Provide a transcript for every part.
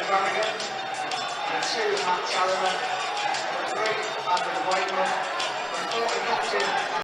Flanagan, and 2 Matt Challoner, 3 Andrew Whiteman, and 4 captain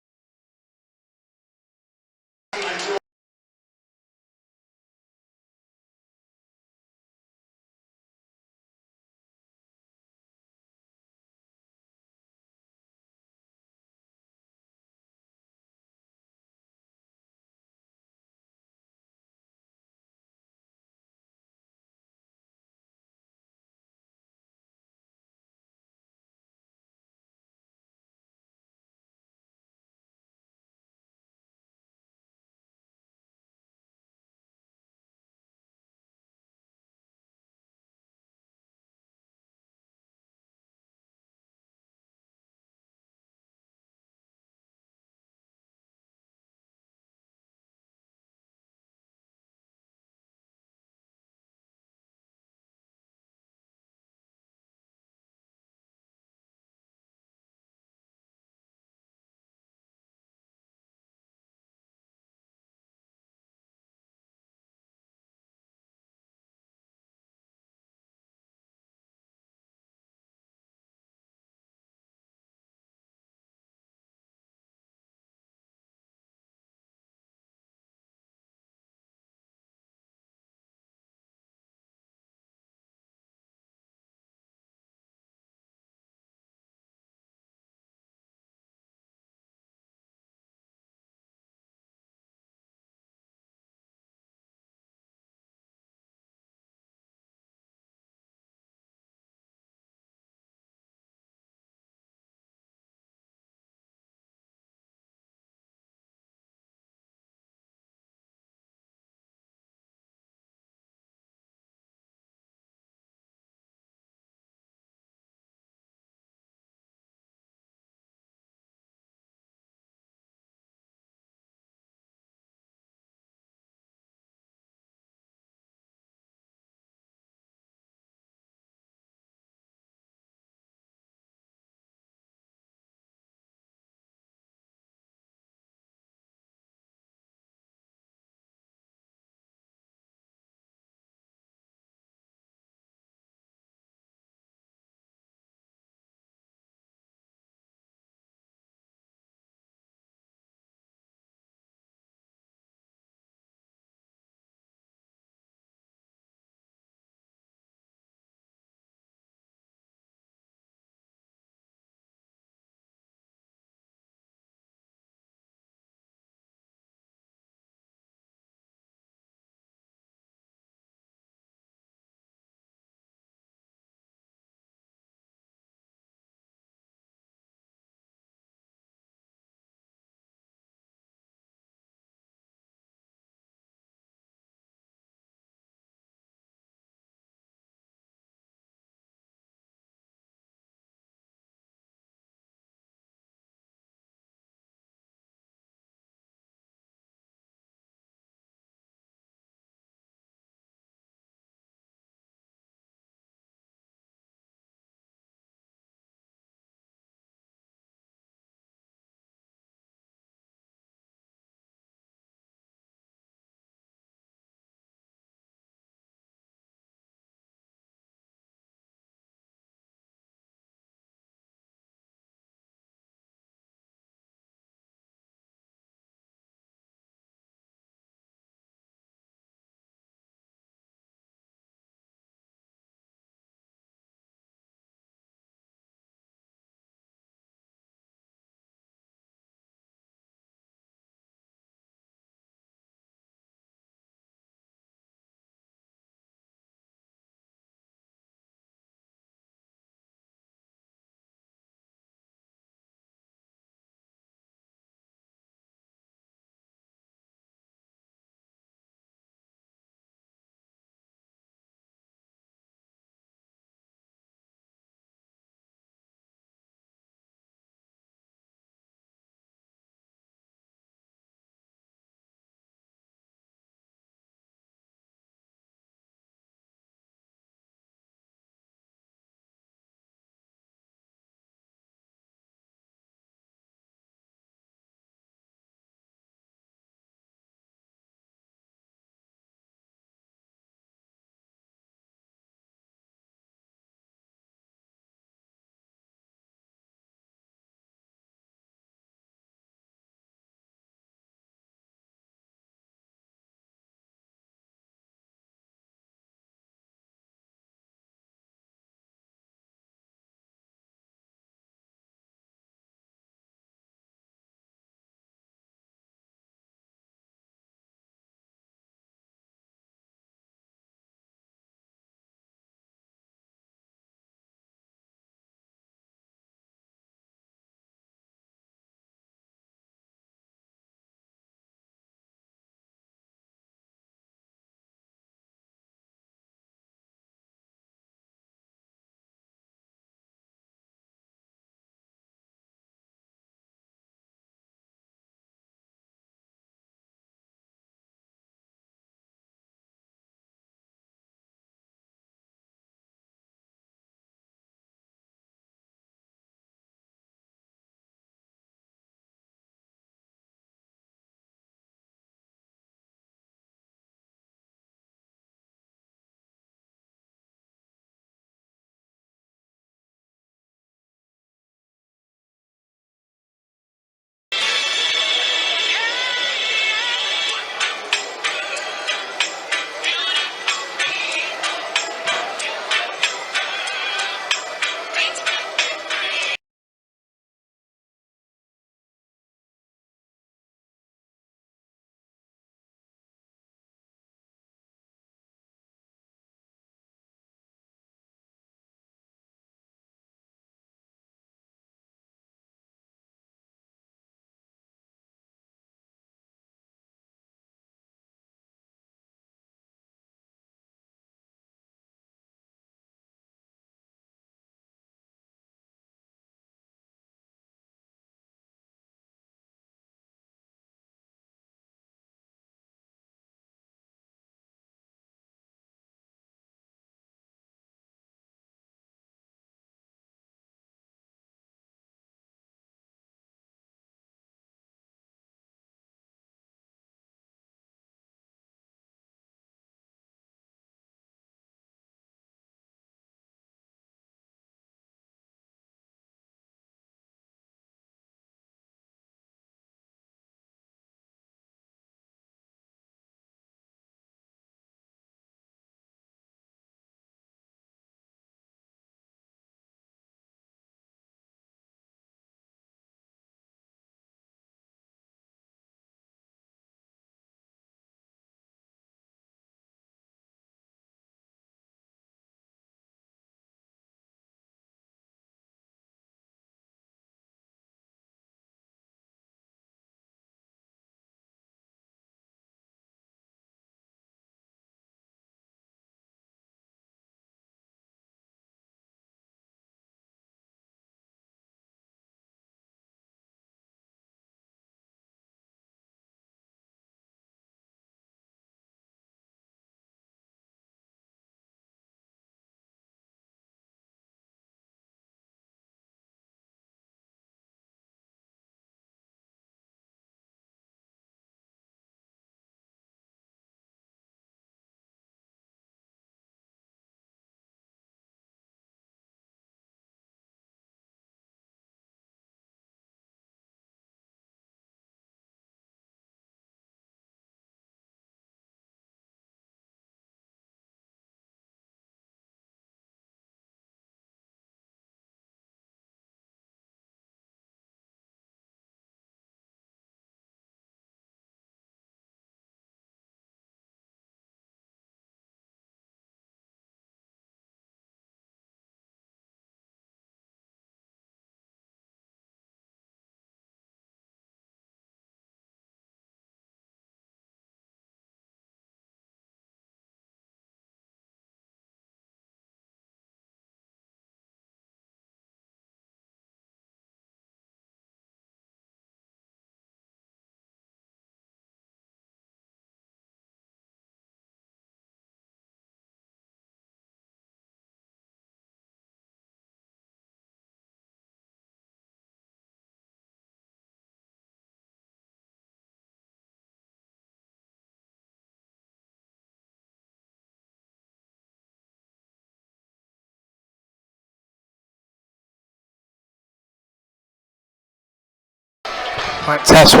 Mic test.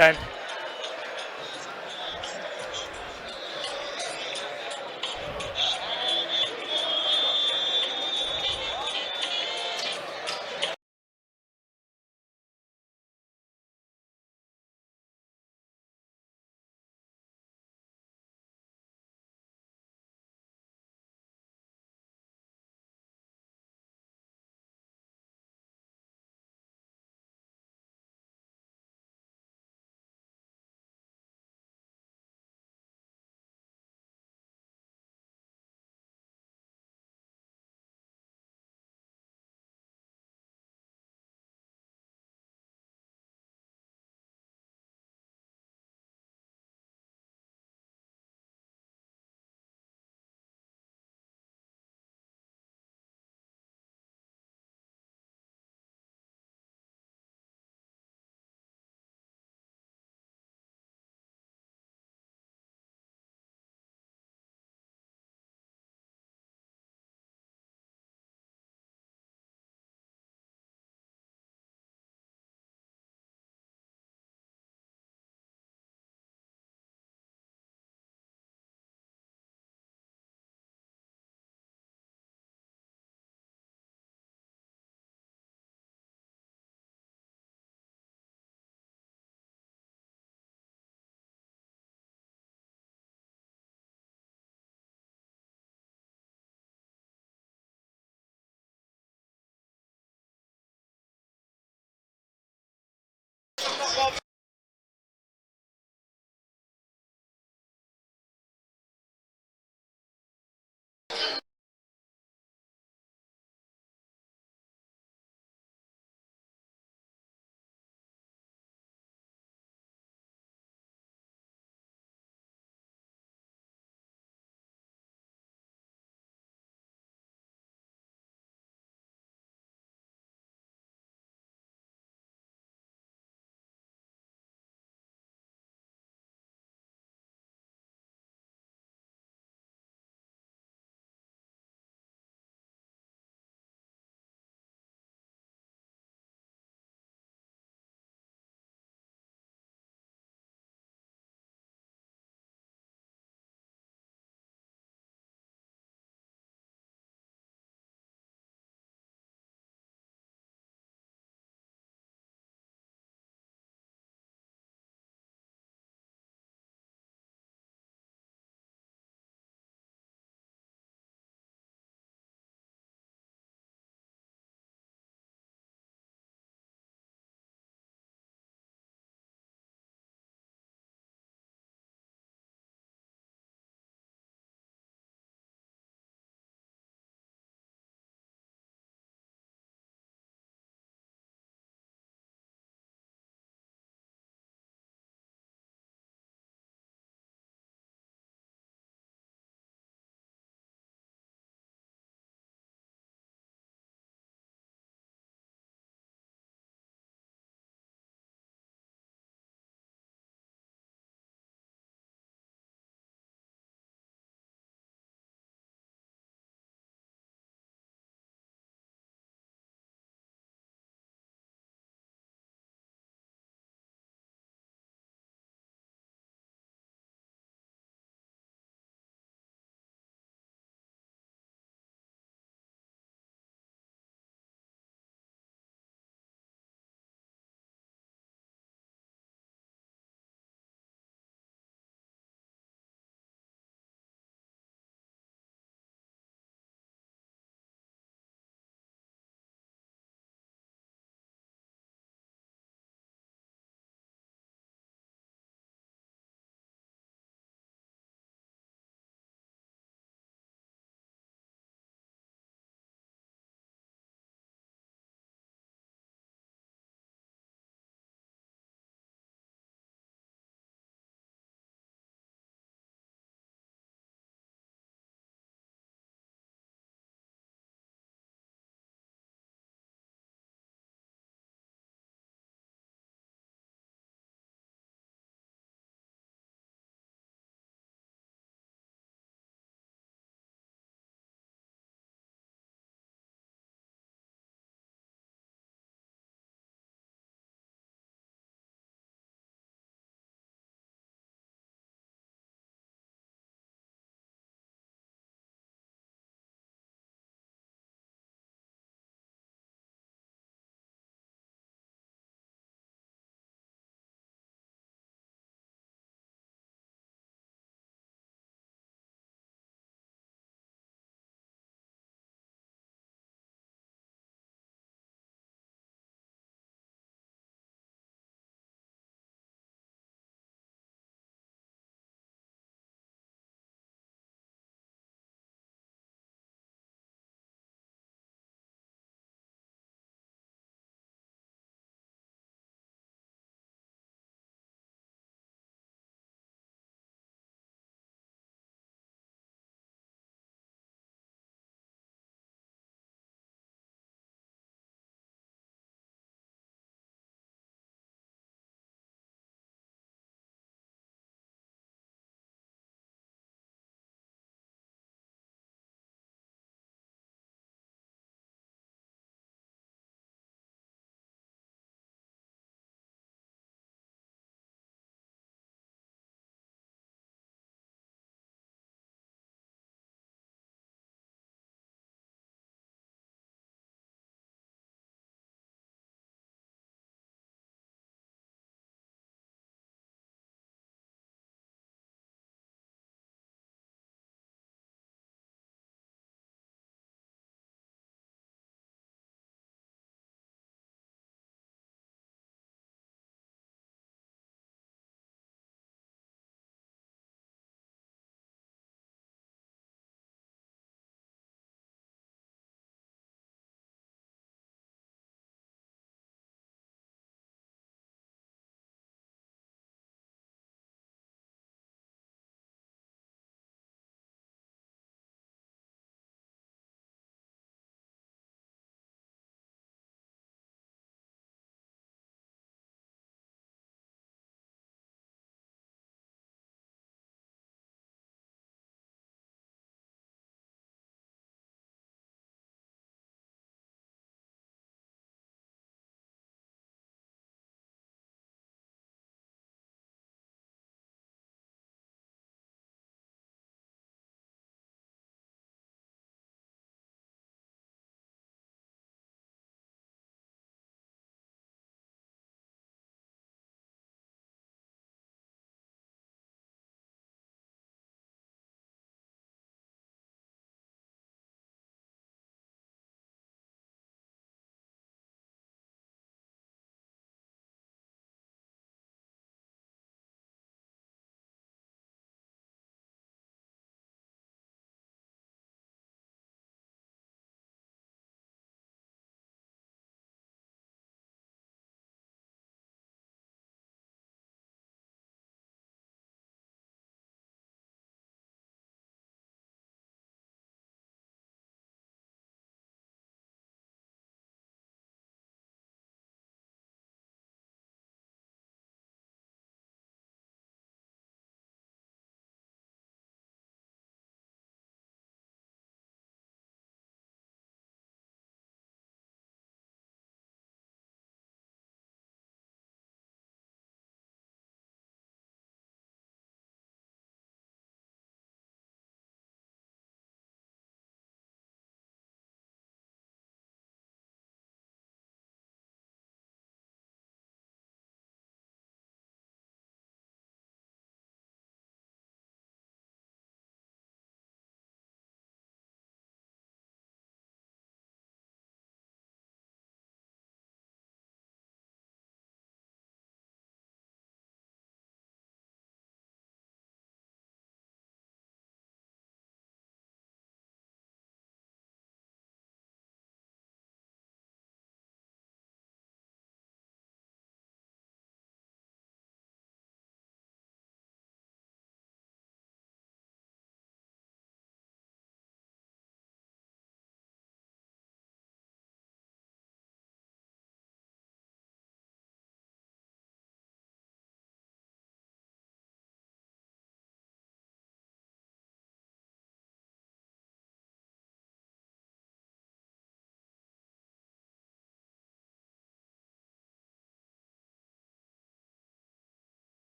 Ten.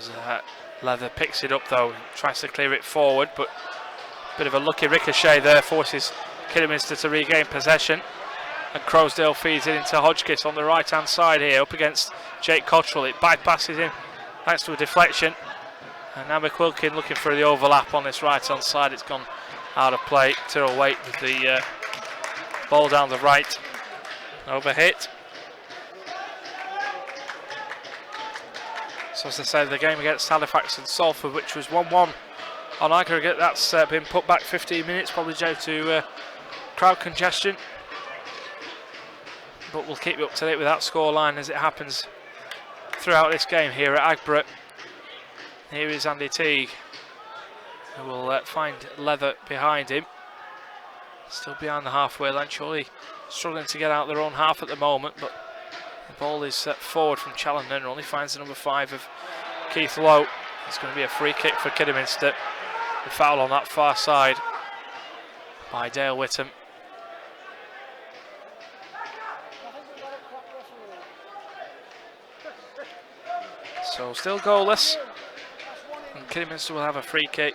As Leather picks it up though, tries to clear it forward, but a bit of a lucky ricochet there forces Kidderminster to regain possession. And Crowsdale feeds it into Hodgkiss on the right hand side here, up against Jake Cottrell. It bypasses him thanks to a deflection. And now McQuilkin looking for the overlap on this right hand side. It's gone out of play. Tyrrell Waite with the ball down the right. Overhit. So as I said, the game against Halifax and Salford, which was 1-1 on aggregate, that's been put back 15 minutes, probably due to crowd congestion. But we'll keep you up to date with that scoreline as it happens throughout this game here at Agborough. Here is Andy Teague, who will find Leather behind him. Still behind the halfway line, Chorley struggling to get out their own half at the moment, but the ball is forward from Challoner and only finds the number 5 of Keith Lowe. It's going to be a free kick for Kidderminster. The foul on that far side by Dale Whittam. So still goalless, and Kidderminster will have a free kick.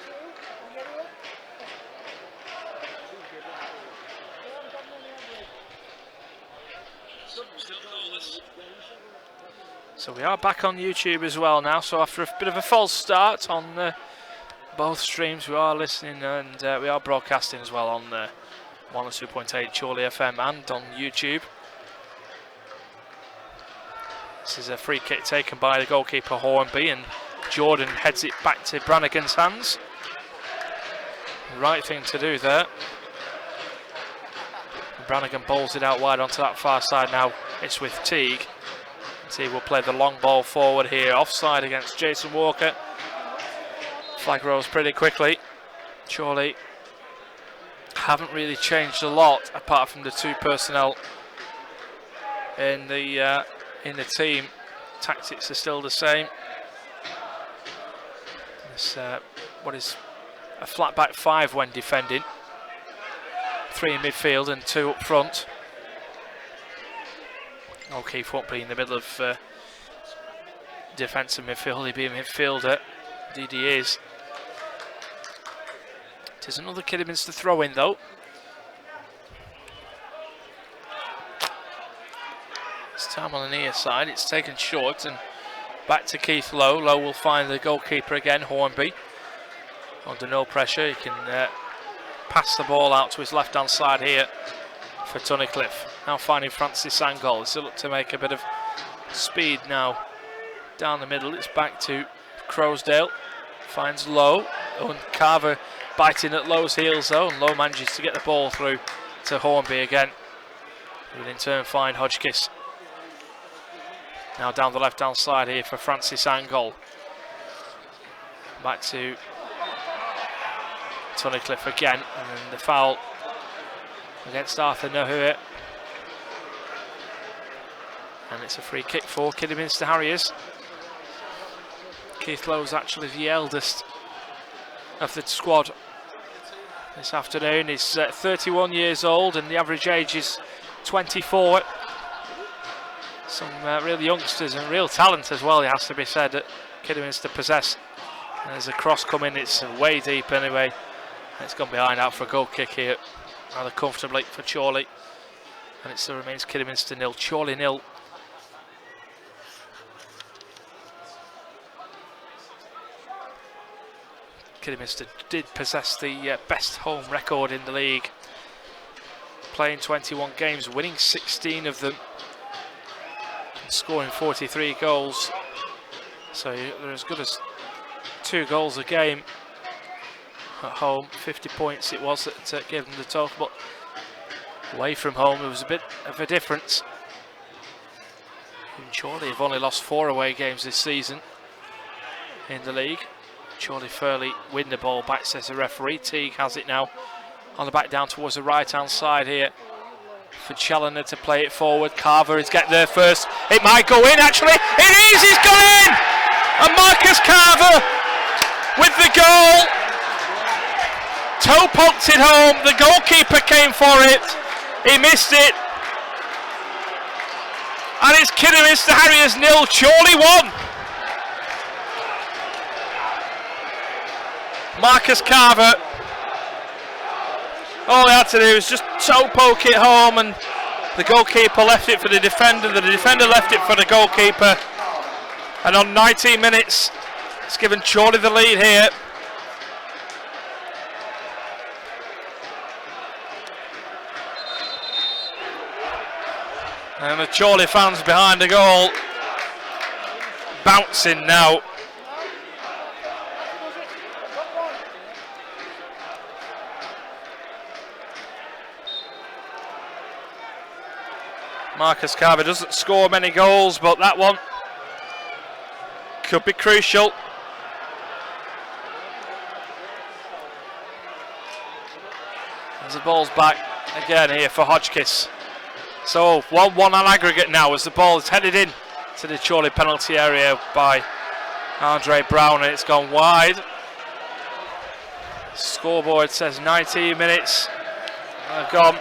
So we are back on YouTube as well now, so after a bit of a false start on both streams, we are listening and we are broadcasting as well on 102.8 Chorley FM and on YouTube. This is a free kick taken by the goalkeeper Hornby, and Jordan heads it back to Brannigan's hands. Right thing to do there. Brannigan bowls it out wide onto that far side now. It's with Teague. Teague will play the long ball forward here, offside against Jason Walker. Flag rose pretty quickly. Chorley haven't really changed a lot apart from the 2 personnel in the team. Tactics are still the same. This what is a flat back 5 when defending. 3 in midfield and 2 up front. O'Keefe won't be in the middle of defensive midfield, he'll be a midfielder. Indeed he is. It is another Kidderminster throw in though. This time on the near side, it's taken short and back to Keith Lowe. Lowe will find the goalkeeper again, Hornby. Under no pressure, he can pass the ball out to his left hand side here for Tunnicliffe. Now finding Francis Angol. He's look to make a bit of speed now down the middle. It's back to Crowsdale. Finds Lowe. And Carver biting at Lowe's heels though. And Lowe manages to get the ball through to Hornby again. Who will in turn find Hodgkiss. Now down the left hand side here for Francis Angol. Back to Tunnicliffe again. And then the foul against Arthur Nahua. And it's a free kick for Kidderminster Harriers. Keith Lowe's actually the eldest of the squad this afternoon. He's 31 years old and the average age is 24. Some real youngsters and real talent as well, it has to be said, that Kidderminster possess. There's a cross coming, it's way deep anyway. It's gone behind out for a goal kick here, rather comfortably for Chorley. And it still remains Kidderminster 0, Chorley 0. Kidderminster did possess the best home record in the league, playing 21 games, winning 16 of them, and scoring 43 goals. So they're as good as 2 goals a game at home. 50 points it was that gave them the total, but away from home there was a bit of a difference. And Chorley have only lost 4 away games this season in the league. Chorley fairly win the ball back, says the referee. Teague has it now on the back down towards the right hand side here for Challoner to play it forward. Carver is getting there first. It might go in actually. It is, it's gone in! And Marcus Carver with the goal. Toe poked it home. The goalkeeper came for it. He missed it. And it's Kidderminster Harriers 0, Chorley 1. Marcus Carver, all he had to do was just toe poke it home, and the goalkeeper left it for the defender left it for the goalkeeper, and on 19 minutes it's given Chorley the lead here. And the Chorley fans behind the goal bouncing now. Marcus Carver doesn't score many goals, but that one could be crucial. As the ball's back again here for Hodgkiss. So 1-1 on aggregate now as the ball is headed in to the Chorley penalty area by Andre Brown, and it's gone wide. Scoreboard says 19 minutes have gone.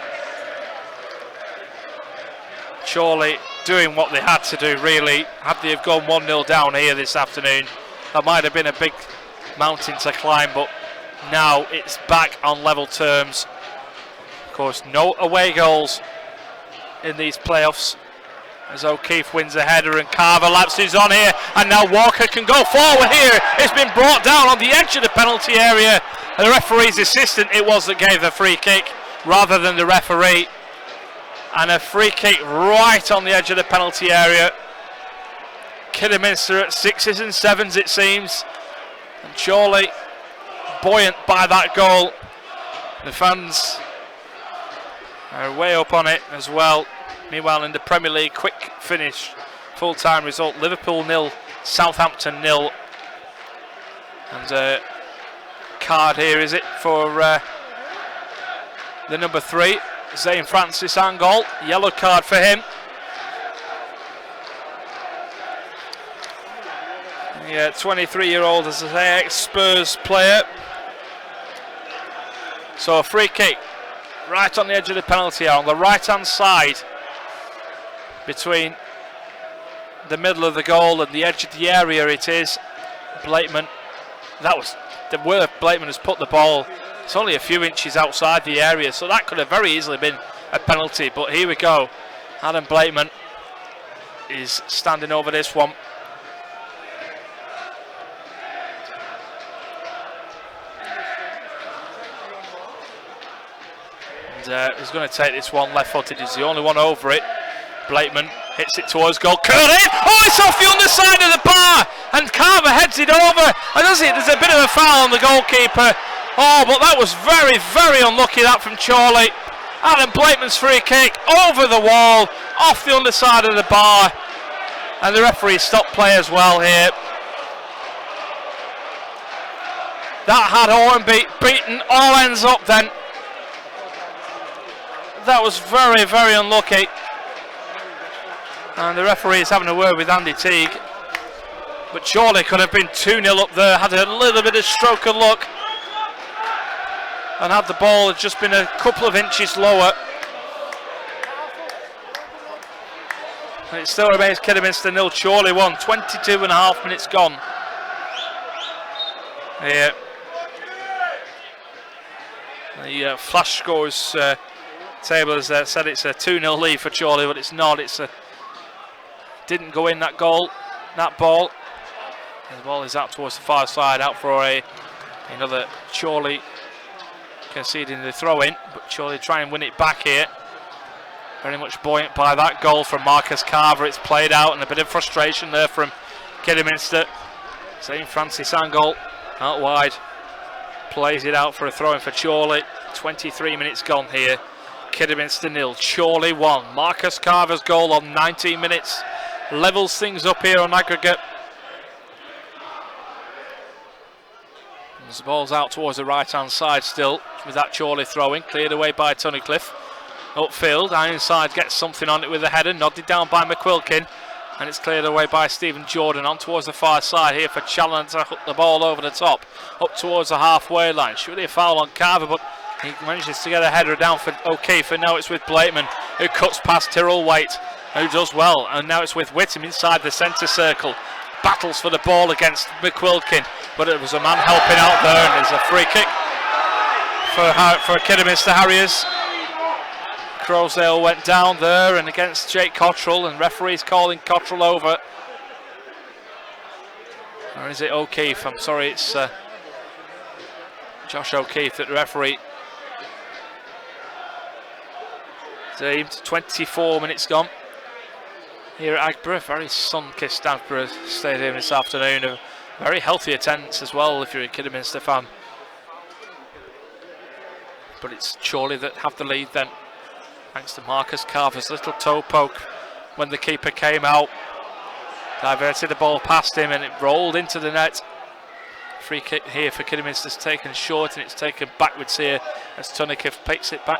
Chorley doing what they had to do, really. Had they have gone 1-0 down here this afternoon, that might have been a big mountain to climb, but now it's back on level terms. Of course, no away goals in these playoffs, as O'Keefe wins a header and Carver lapses on here, and now Walker can go forward here. It's been brought down on the edge of the penalty area. The referee's assistant it was that gave the free kick rather than the referee, and a free kick right on the edge of the penalty area. Kidderminster at 6s and 7s it seems, and Chorley buoyant by that goal. The fans are way up on it as well. Meanwhile in the Premier League, quick finish, full-time result, Liverpool 0, Southampton 0. And card here is it for the number 3, Zane Francis Angol, yellow card for him. Yeah, 23-year-old as an ex-Spurs player. So a free kick right on the edge of the penalty area, on the right-hand side, between the middle of the goal and the edge of the area it is. Blakeman, that was where Blakeman has put the ball. It's only a few inches outside the area, so that could have very easily been a penalty, but here we go. Adam Blakeman is standing over this one. And he's going to take this one left-footed. He's the only one over it. Blakeman hits it towards goal. Curley! Oh, it's off the underside of the bar! And Carver heads it over. And does it? There's a bit of a foul on the goalkeeper. Oh, but that was very, very unlucky, that from Chorley. Adam Blakeman's free kick over the wall, off the underside of the bar. And the referee stopped play as well here. That had Hornby beaten all ends up then. That was very, very unlucky. And the referee is having a word with Andy Teague. But Chorley could have been 2-0 up there, had a little bit of stroke of luck. And had the ball just been a couple of inches lower. And it still remains Kidderminster 0, Chorley 1, 22.5 minutes gone. Yeah. The flash scores table has said it's a 2-0 lead for Chorley, but it's not. It's a didn't go in that goal, that ball. And the ball is out towards the far side, out for another Chorley conceding the throw in, but Chorley try and win it back here. Very much buoyant by that goal from Marcus Carver. It's played out, and a bit of frustration there from Kidderminster. St. Francis Angol out wide, plays it out for a throw in for Chorley. 23 minutes gone here. Kidderminster 0, Chorley 1. Marcus Carver's goal on 19 minutes levels things up here on aggregate. As the ball's out towards the right hand side still, with that Chorley throwing, cleared away by Tunnicliffe. Upfield, Ironside gets something on it with a header, nodded down by McQuilkin, and it's cleared away by Stephen Jordan on towards the far side here for Challoner to hook the ball over the top, up towards the halfway line. Surely a foul on Carver, but he manages to get a header down for O'Keefe, and now it's with Blakeman, who cuts past Tyrrell Waite, who does well, and now it's with Whittam inside the centre circle. Battles for the ball against McQuilkin. but it was a man helping out there, and there's a free kick for Kidderminster Harriers. Crowsdale went down there and against Jake Cottrell, and referee's calling Cottrell over. Or is it O'Keefe? I'm sorry, it's Josh O'Keefe that the referee deemed. 24 minutes gone here at Agborough. Very sun-kissed Agborough Stadium this afternoon. A very healthy attendance as well if you're a Kidderminster fan. But it's Chorley that have the lead then, thanks to Marcus Carver's little toe poke when the keeper came out. Diverted the ball past him and it rolled into the net. Free kick here for Kidderminster's taken short, and it's taken backwards here as Tunnicliffe picks it back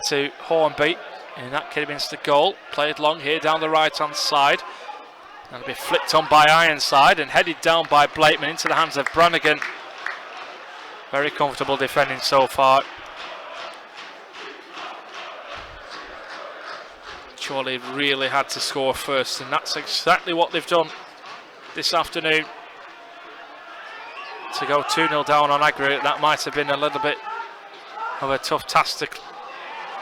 to Hornby in that Kidderminster goal. Played long here down the right hand side. That'll be flicked on by Ironside and headed down by Blakeman into the hands of Brannigan. Very comfortable defending so far. Chorley really had to score first, and that's exactly what they've done this afternoon. To go 2-0 down on Aggregate, that might have been a little bit of a tough task to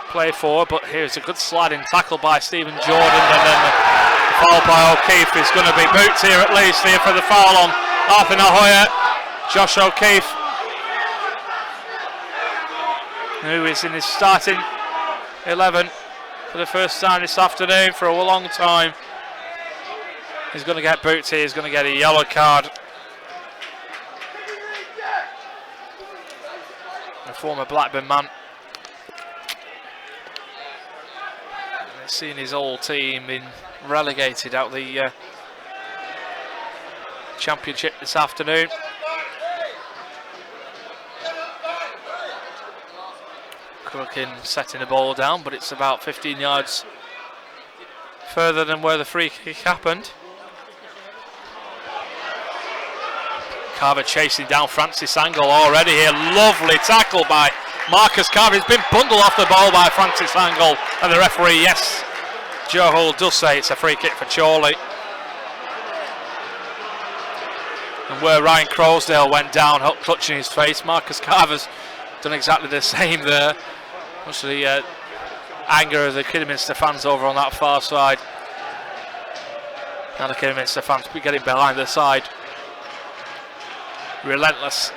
play for, but here's a good sliding tackle by Stephen Jordan, and then the foul by O'Keefe is going to be booked here at least here for the foul on Arthur Nahoya. Josh O'Keefe, who is in his starting 11 for the first time this afternoon for a long time. He's going to get booked here, he's going to get a yellow card. A former Blackburn man. And seeing his old team being relegated out the championship this afternoon. Crookin setting the ball down, but it's about 15 yards further than where the free kick happened. Carver chasing down Francis Angle already here. Lovely tackle by Marcus Carver. He's been bundled off the ball by Francis Angle, and the referee, yes, Joe Hull does say it's a free kick for Chorley. And where Ryan Crowsdale went down, clutching his face, Marcus Carver's done exactly the same there. Much of the anger of the Kidderminster fans over on that far side. Now the Kidderminster fans be getting behind the side. Relentless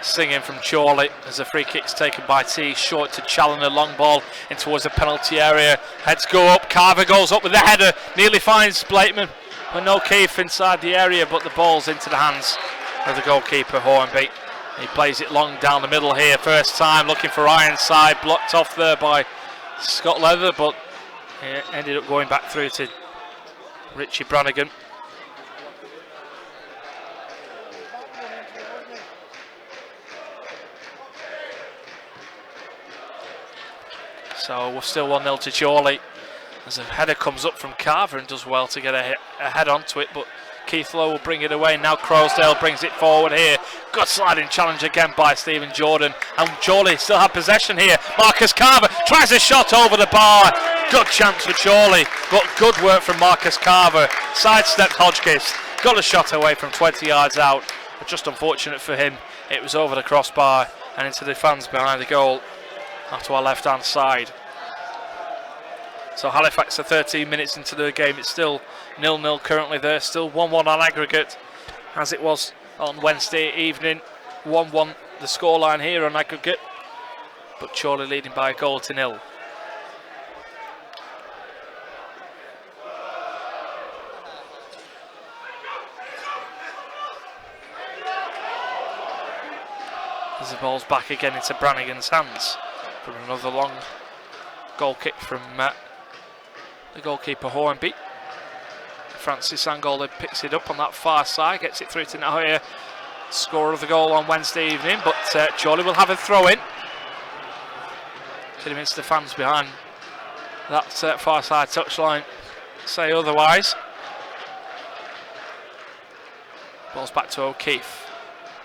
singing from Chorley as the free kick's taken by T. Short to Challoner, long ball in towards the penalty area. Heads go up, Carver goes up with the header, nearly finds Blakeman, but no O'Keefe inside the area, but the ball's into the hands of the goalkeeper Hornby. He plays it long down the middle here, first time looking for Ironside, blocked off there by Scott Leather, but it ended up going back through to Richie Brannigan. So we're still 1-0 to Chorley as a header comes up from Carver and does well to get a head onto it, but Keith Lowe will bring it away. Now Crowsdale brings it forward here. Good sliding challenge again by Stephen Jordan, and Chorley still have possession here. Marcus Carver tries a shot over the bar. Good chance for Chorley, but good work from Marcus Carver. Sidestepped Hodgkiss, got a shot away from 20 yards out, but just unfortunate for him, it was over the crossbar and into the fans behind the goal off to our left hand side. So Halifax are 13 minutes into the game. It's still 0-0 currently there, still 1-1 on aggregate as it was on Wednesday evening. 1-1 the scoreline here on aggregate, but Chorley leading by a goal to 0. As the ball's back again into Brannigan's hands from another long goal kick from the goalkeeper Hornby. Francis Angle picks it up on that far side, gets it through to Nahoya, scorer of the goal on Wednesday evening, but Chorley will have a throw in. Kidderminster fans behind that far side touchline say otherwise. Ball's back to O'Keefe.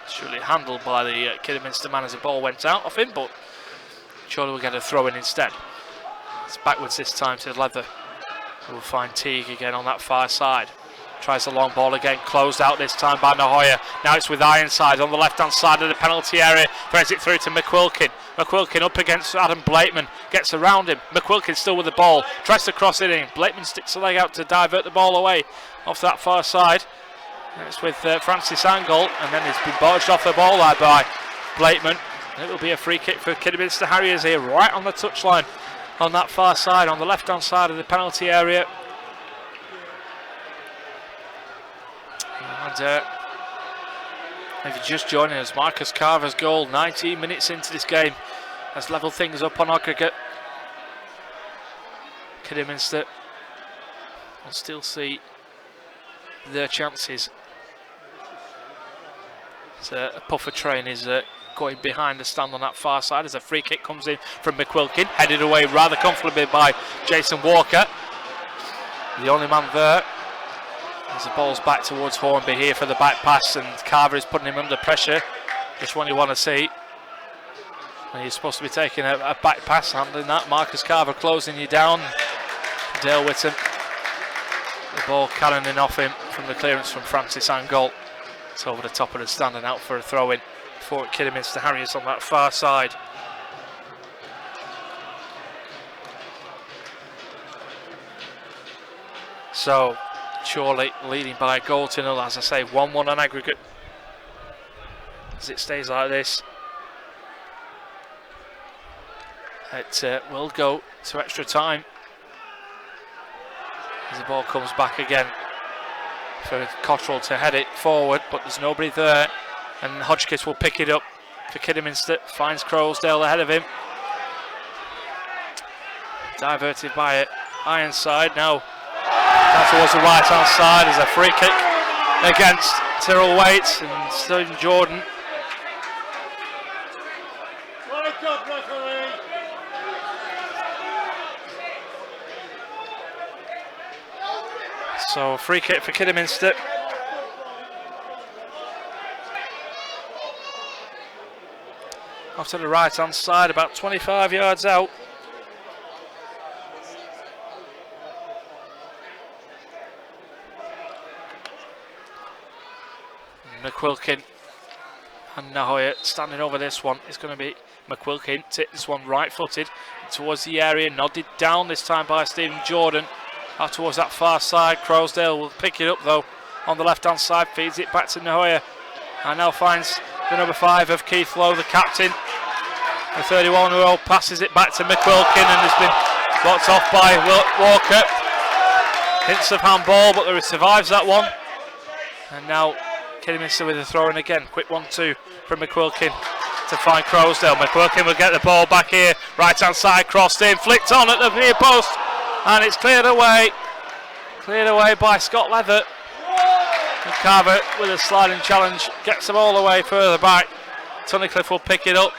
Surely handled by the Kidderminster man as the ball went out of him, but Chorley will get a throw in instead. It's backwards this time to Leather, who will find Teague again on that far side. Tries the long ball again, closed out this time by Nahoya. Now it's with Ironside on the left-hand side of the penalty area. Threads it through to McQuilkin. McQuilkin up against Adam Blakeman. Gets around him. McQuilkin still with the ball. Tries to cross it in. Blakeman sticks a leg out to divert the ball away off that far side. And it's with Francis Angle. And then it's been bodged off the ball there by Blakeman. And it will be a free kick for Kidderminster Harriers here, right on the touchline on that far side, on the left-hand side of the penalty area. And if you're just joining us, Marcus Carver's goal 19 minutes into this game has levelled things up on aggregate. Kidderminster will still see their chances. So a puffer train is going behind the stand on that far side as a free kick comes in from McQuilkin, headed away rather comfortably by Jason Walker, the only man there. As the ball's back towards Hornby here for the back pass, and Carver is putting him under pressure. Just what you want to see. And he's supposed to be taking a back pass, handling that. Marcus Carver closing you down. Dale Whittam, the ball cannoning off him from the clearance from Francis Angle. It's over the top of the stand and out for a throw-in for Kidderminster Harriers on that far side. So Chorley leading by a goal to nil, as I say, 1-1 on aggregate. As it stays like this, it will go to extra time. As the ball comes back again for Cottrell to head it forward, but there's nobody there. And Hodgkiss will pick it up for Kidderminster, finds Crowsdale ahead of him. Diverted by it, Ironside now. Down towards the right hand side as a free kick against Tyrrell Waite and Stephen Jordan. So free kick for Kidderminster. Off to the right hand side, about 25 yards out. McQuilkin and Nahoya standing over this one. It's going to be McQuilkin, take this one right footed towards the area, nodded down this time by Stephen Jordan. Out towards that far side, Crowsdale will pick it up though on the left hand side, feeds it back to Nahoya and now finds the number 5 of Keith Lowe, the captain. The 31-year-old passes it back to McQuilkin and has been blocked off by Walker. Hints of handball, but he survives that one. And now Kidderminster with a throw in again. Quick 1-2 from McQuilkin to find Crowsdale. McQuilkin will get the ball back here. Right hand side, crossed in, flicked on at the near post, and it's cleared away. Cleared away by Scott Leather. And Carver with a sliding challenge gets them all the way further back. Tunnicliffe will pick it up,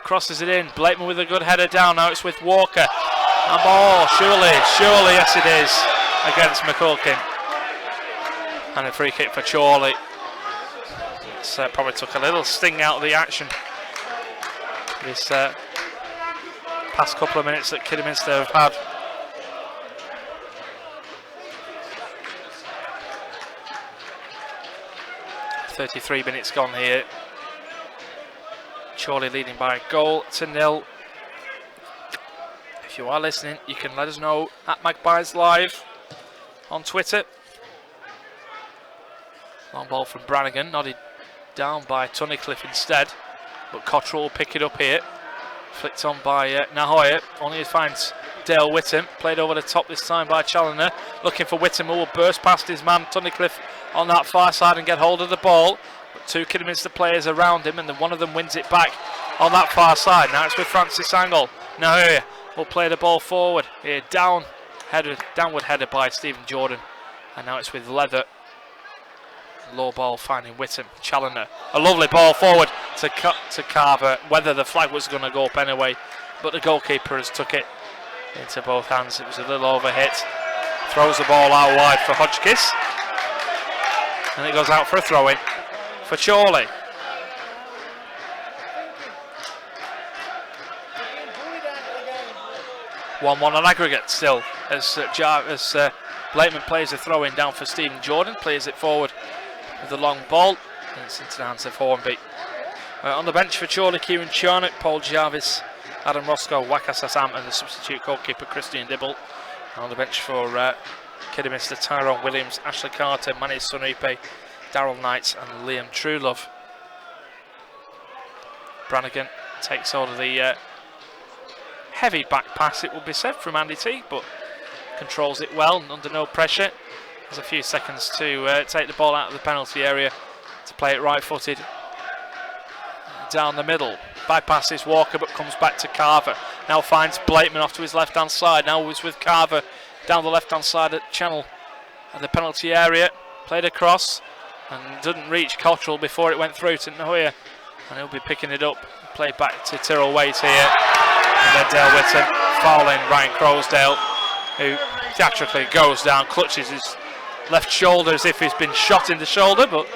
crosses it in. Blakeman with a good header down. Now it's with Walker. And ball, surely, yes it is, against McQuilkin. And a free kick for Chorley. It's probably took a little sting out of the action this past couple of minutes that Kidderminster have had. .33 minutes gone here. Chorley leading by a goal to nil. If you are listening, you can let us know at Magpies Live on Twitter. Long ball from Brannigan, nodded down by Tunnicliffe instead, but Cottrell will pick it up here. Flicked on by Nahoya, only finds Dale Whittam, played over the top this time by Challoner. Looking for Whittam, who will burst past his man Tunnicliffe on that far side and get hold of the ball. But two Kidderminster players around him, and then one of them wins it back on that far side. Now it's with Francis Angle. Nahoya will play the ball forward. Here, downward header by Stephen Jordan. And now it's with Leather. Low ball finding Whittam. Challoner. A lovely ball forward to Carver. Whether the flag was going to go up anyway, but the goalkeeper has took it into both hands. It was a little overhit. Throws the ball out wide for Hodgkiss. And it goes out for a throw-in for Chorley. 1-1 on aggregate still. as Blakeman plays a throw in down for Stephen Jordan, plays it forward with the long ball, and it's into the hands of Hornby. On the bench for Chorley, Kieran Charnock, Paul Jarvis, Adam Roscoe, Wakasa Sam, and the substitute goalkeeper Christian Dibble. On the bench for Kidderminster, Tyrone Williams, Ashley Carter, Manny Sunripe, Darryl Knights, and Liam Truelove. Brannigan takes hold of the heavy back pass, it will be said, from Andy Teague, but controls it well and under no pressure. Has a few seconds to take the ball out of the penalty area to play it right-footed down the middle. Bypasses Walker but comes back to Carver. Now finds Blakeman off to his left-hand side. Now is with Carver down the left-hand side at Channel at the penalty area. Played across and didn't reach Cottrell before it went through to Nahoya. And he'll be picking it up. Played back to Tyrrell Waite here. And then Dale Whitton fouling Ryan Crowsdale, who theatrically goes down, clutches his left shoulder as if he's been shot in the shoulder, but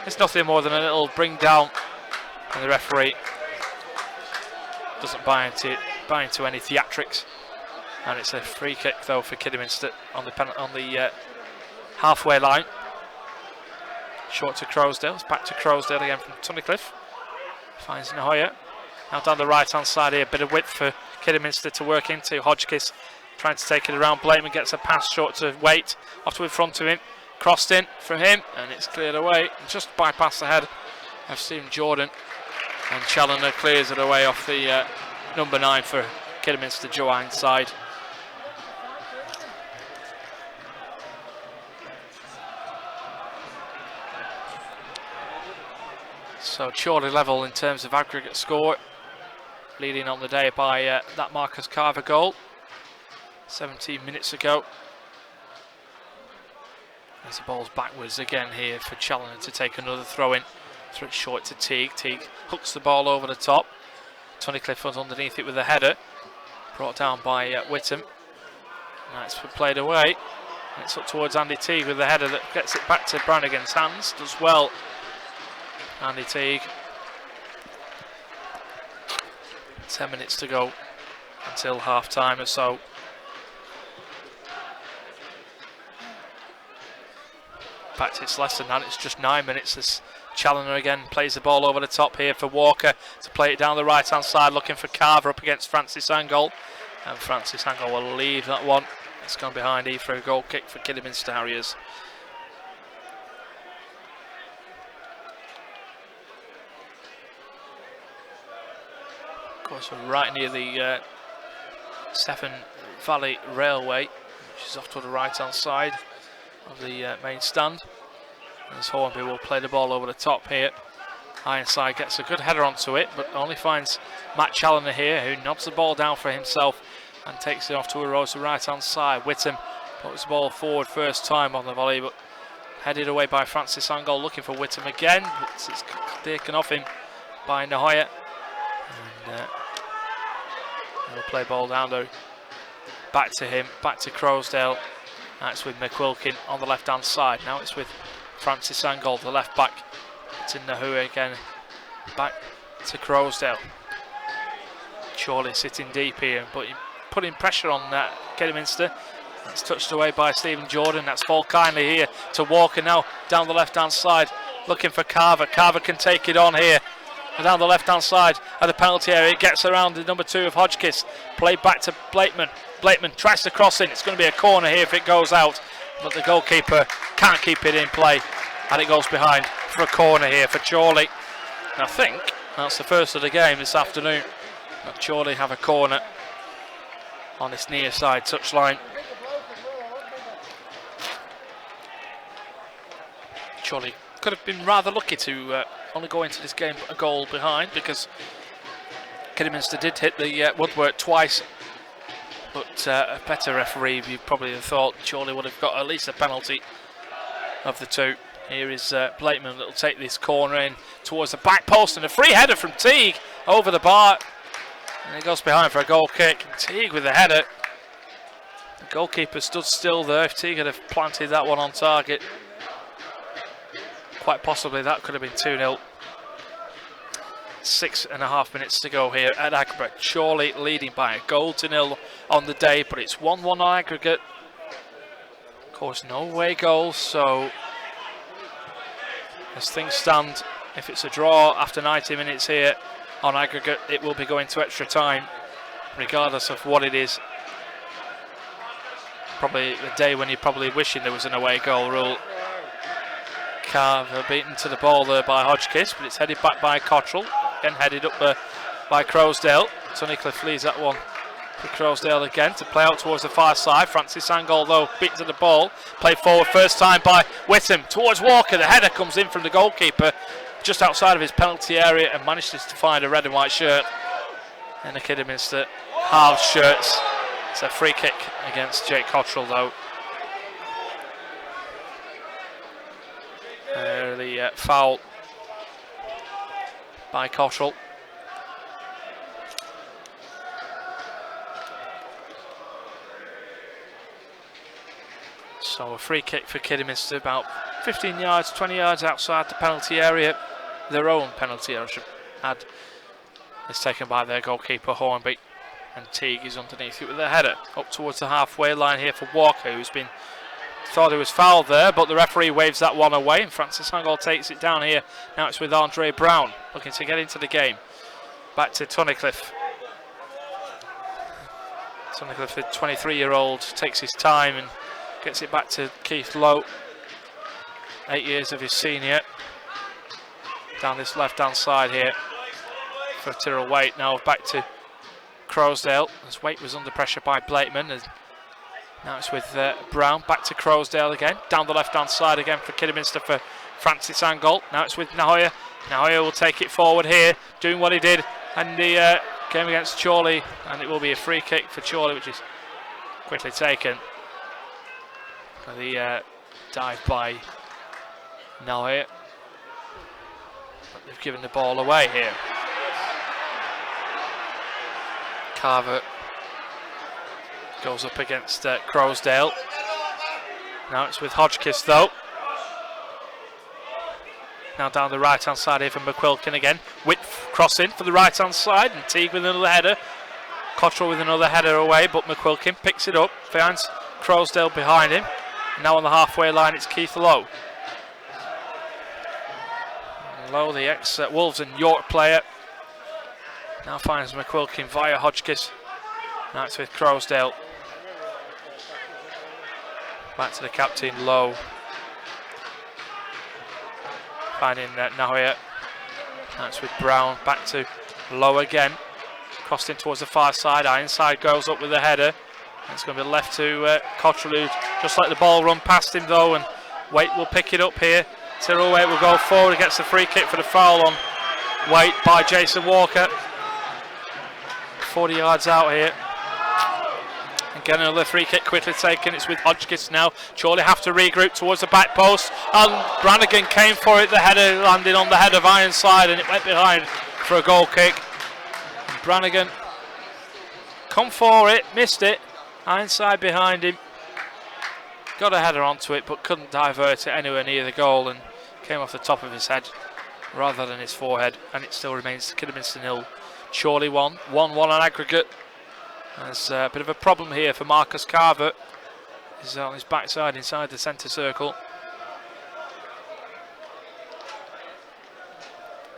it's nothing more than a little bring down, and the referee doesn't buy into any theatrics. And it's a free kick though for Kidderminster on the halfway line. Short to Crowsdale. It's back to Crowsdale again from Tunnicliffe. Finds Nahoya. Now down the right hand side here. Bit of width for Kidderminster to work into. Hodgkiss trying to take it around. Blakeman gets a pass short to Waite. Off to in front of him. Crossed in for him. And it's cleared away. Just bypass the head of Stephen Jordan. And Challoner clears it away off the number 9 for Kidderminster, Joe Ironside. So Chorley level in terms of aggregate score, leading on the day by that Marcus Carver goal 17 minutes ago. As the ball's backwards again here for Challoner to take another throw in. Throw it short to Teague. Teague hooks the ball over the top. Tunnicliffe was underneath it with a header. Brought down by Whittam. That's played away. And it's up towards Andy Teague with the header that gets it back to Brannigan's hands. Does well. Andy Teague. 10 minutes to go until half time or so. Back to it's less than that, it's just 9 minutes. This Challoner again plays the ball over the top here for Walker to play it down the right hand side, looking for Carver up against Francis Angol. And Francis Angol will leave that one. It's gone behind E for a goal kick for Kidderminster Harriers. Of course, we're right near the Severn Valley Railway, which is off to the right hand side of the main stand. As Hornby will play the ball over the top here. Ironside gets a good header onto it, but only finds Matt Challoner here, who knobs the ball down for himself and takes it off to a row to the right hand side. Whittam puts the ball forward first time on the volley, but headed away by Francis Angol, looking for Whittam again. It's taken off him by Nahoya. And he'll play ball down though. Back to him, back to Crowsdale. That's with McQuilkin on the left hand side. Now it's with Francis Angol, the left back. To Nahoya again. Back to Crowsdale. Chorley sitting deep here, but putting pressure on Kidderminster. That's touched away by Stephen Jordan. That's fall kindly here to Walker now down the left hand side, looking for Carver. Carver can take it on here. And down the left hand side of the penalty area, it gets around the number 2 of Hodgkiss. Played back to Blakeman. Blakeman tries to cross in. It's going to be a corner here if it goes out, but the goalkeeper can't keep it in play, and it goes behind for a corner here for Chorley. I think that's the first of the game this afternoon. But Chorley have a corner on this near side touchline. Chorley could have been rather lucky to only go into this game a goal behind, because Kidderminster did hit the woodwork twice, but a better referee, you probably have thought Chorley would have got at least a penalty of the two. Here is Blakeman that will take this corner in towards the back post, and a free header from Teague over the bar, and it goes behind for a goal kick. Teague with the header. The goalkeeper stood still there. If Teague had have planted that one on target, quite possibly that could have been 2-0. 6.5 minutes to go here at Aggregate. Chorley leading by a goal to nil on the day, but it's 1-1 on aggregate. Of course, no away goals, so as things stand, if it's a draw after 90 minutes here on aggregate, it will be going to extra time, regardless of what it is. Probably the day when you're probably wishing there was an away goal rule. Carver beaten to the ball there by Hodgkiss, but it's headed back by Cottrell. Again headed up by Crowsdale. Tunnicliffe leaves that one for Crowsdale again to play out towards the far side. Francis Angol though beaten to the ball. Played forward first time by Whittam towards Walker. The header comes in from the goalkeeper just outside of his penalty area and manages to find a red and white shirt in the Kidderminster halves shirts. It's a free kick against Jake Cottrell though. The foul by Cottrell. So a free kick for Kidderminster, about 15 yards, 20 yards outside the penalty area. Their own penalty area, I should add. It's taken by their goalkeeper Hornby, and Teague is underneath it with a header up towards the halfway line here for Walker, who's been thought he was fouled there, but the referee waves that one away, and Francis Angol takes it down here. Now it's with Andre Brown looking to get into the game. Back to Tunnicliffe. Tunnicliffe, the 23-year-old, takes his time and gets it back to Keith Lowe, 8 years of his senior. Down this left-hand side here for Tyrrell Waite. Now back to Crowsdale, as Waite was under pressure by Blakeman. And now it's with Brown, back to Crowsdale again. Down the left-hand side again for Kidderminster for Francis Angol. Now it's with Nahoya. Nahoya will take it forward here, doing what he did in the game against Chorley. And it will be a free kick for Chorley, which is quickly taken. The dive by Nahoya. But they've given the ball away here. Carver goes up against Crowsdale. Now it's with Hodgkiss though. Now down the right hand side here for McQuilkin again. Width crossing for the right hand side, and Teague with another header. Cottrell with another header away, but McQuilkin picks it up, finds Crowsdale behind him. Now on the halfway line it's Keith Lowe. Lowe, the ex-Wolves and York player, now finds McQuilkin via Hodgkiss. Now it's with Crowsdale. Back to the captain, Lowe. Finding Nahoya. Now it's with Brown. Back to Lowe again. Crossed in towards the far side. Ironside goes up with the header. It's going to be left to Cottrell, who just let the ball run past him though, and Waite will pick it up here. Tyrrell Waite will go forward, gets the free kick for the foul on Waite by Jason Walker. 40 yards out here. Again, another free kick quickly taken. It's with Hodgkiss now. Chorley have to regroup towards the back post, and Brannigan came for it. The header landed on the head of Ironside, and it went behind for a goal kick. And Brannigan come for it, missed it. Ironside behind him. Got a header onto it, but couldn't divert it anywhere near the goal, and came off the top of his head rather than his forehead. And it still remains Kidderminster 0, Chorley 1, 1-1 on aggregate. There's a bit of a problem here for Marcus Carver. He's on his backside inside the centre circle.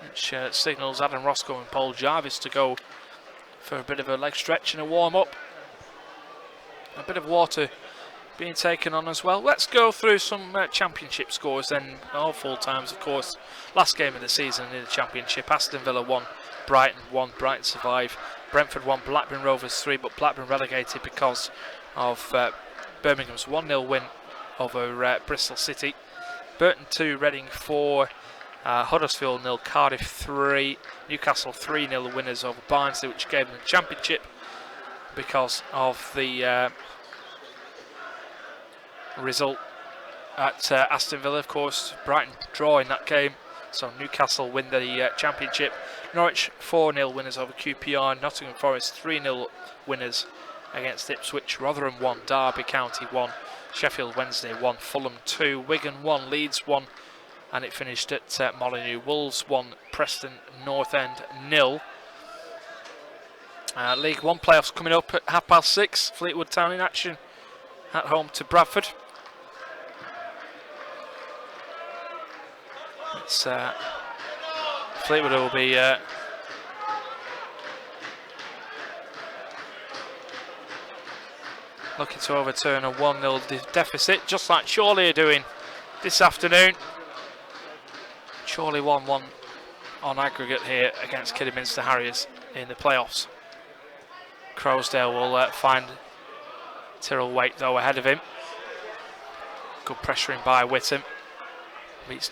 Which signals Adam Roscoe and Paul Jarvis to go for a bit of a leg stretch and a warm-up. A bit of water being taken on as well. Let's go through some championship scores then, all full times of course. Last game of the season in the championship, Aston Villa 1, Brighton 1, Brighton survive. Brentford 1, Blackburn Rovers 3, but Blackburn relegated because of Birmingham's 1-0 win over Bristol City. Burton 2, Reading 4, Huddersfield 0, Cardiff 3, Newcastle 3-0 winners over Barnsley, which gave them the championship because of the result at Aston Villa. Of course, Brighton draw in that game, so Newcastle win the championship. Norwich 4-0 winners over QPR, Nottingham Forest 3-0 winners against Ipswich, Rotherham 1, Derby County 1, Sheffield Wednesday 1, Fulham 2, Wigan 1, Leeds 1, and it finished at Molineux. Wolves 1, Preston North End 0. League One playoffs coming up at 6:30. Fleetwood Town in action at home to Bradford. It's Fleetwood will be looking to overturn a 1-0 deficit, just like Chorley are doing this afternoon. Chorley 1-1 on aggregate here against Kidderminster Harriers in the playoffs. Crowsdale will find Tyrrell Waite though ahead of him. Good pressuring by Whittam. Beats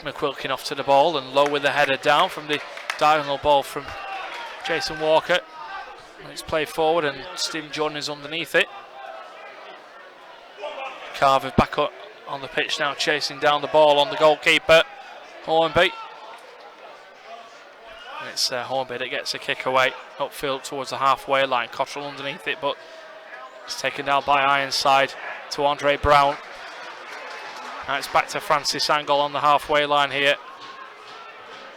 McQuilkin off to the ball and low with the header down from the diagonal ball from Jason Walker. It's played forward and Stephen Jordan is underneath it. Carver back up on the pitch now, chasing down the ball on the goalkeeper, Hornby. And it's Hornby that gets a kick away upfield towards the halfway line. Cottrell underneath it, but it's taken down by Ironside to Andre Brown. Now it's back to Francis Angle on the halfway line here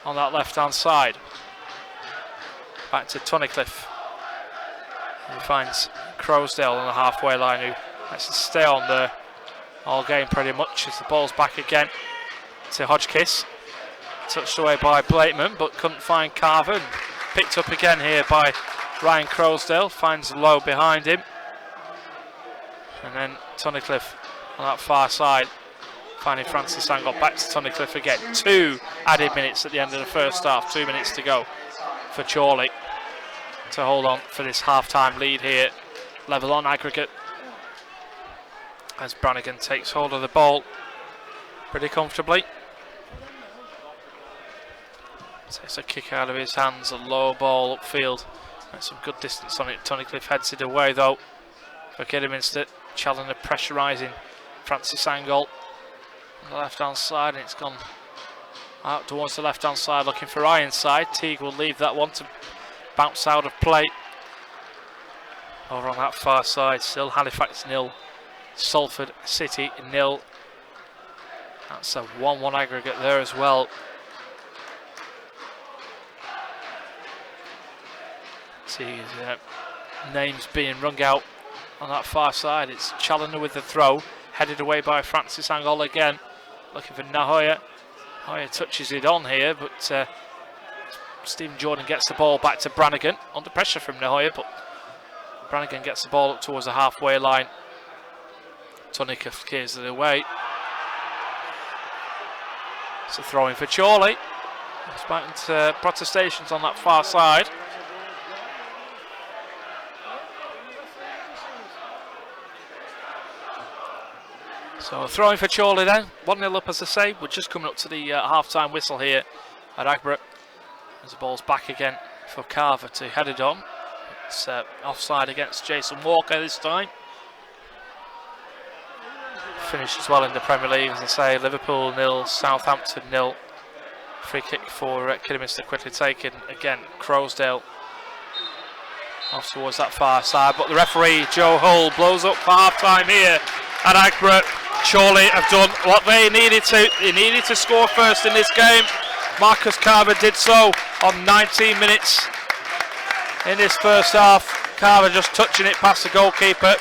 on that left hand side. Back to Tunnicliffe. He finds Crowsdale on the halfway line, who has to stay on there all game pretty much as the ball's back again to Hodgkiss. Touched away by Blakeman, but couldn't find Carver. And picked up again here by Ryan Crowsdale. Finds Lowe behind him. And then Tunnicliffe on that far side, finding Francis Angle. Back to Tunnicliffe again. 2 added minutes at the end of the first half. 2 minutes to go for Chorley to hold on for this half-time lead here. Level on aggregate as Brannigan takes hold of the ball pretty comfortably. Takes a kick out of his hands, a low ball upfield. That's some good distance on it. Tunnicliffe heads it away though for Kidderminster. Challoner pressurising Francis Angle on the left hand side, and it's gone out towards the left hand side looking for Ironside. Teague will leave that one to bounce out of play. Over on that far side, still Halifax 0, Salford City 0. That's a 1-1 aggregate there as well. See his names being rung out on that far side. It's Challoner with the throw, headed away by Francis Angle again, looking for Nahoya. Nahoya touches it on here, but Stephen Jordan gets the ball back to Brannigan, under pressure from Nahoya, but Brannigan gets the ball up towards the halfway line. Tunnicliffe clears it away. It's a throw in for Chorley. Despite protestations on that far side. So throwing for Chorley then, 1-0 up as I say. We're just coming up to the half-time whistle here at Agborough. As the ball's back again for Carver to head it on. It's offside against Jason Walker this time. Finished as well in the Premier League, as I say. Liverpool 0, Southampton 0. Free kick for Kidderminster quickly taken. Again, Crowsdale off towards that far side. But the referee, Joe Hull, blows up for half-time here at Agborough. Chorley have done what they needed to. They needed to score first in this game. Marcus Carver did so on 19 minutes in this first half. Carver just touching it past the goalkeeper.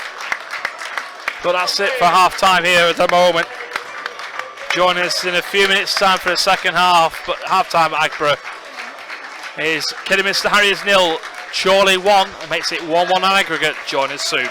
But that's it for half-time here at the moment. Join us in a few minutes' time for the second half. But half-time at Agborough is Kidderminster Harriers 0, Chorley 1. It makes it 1-1 on aggregate. Join us soon.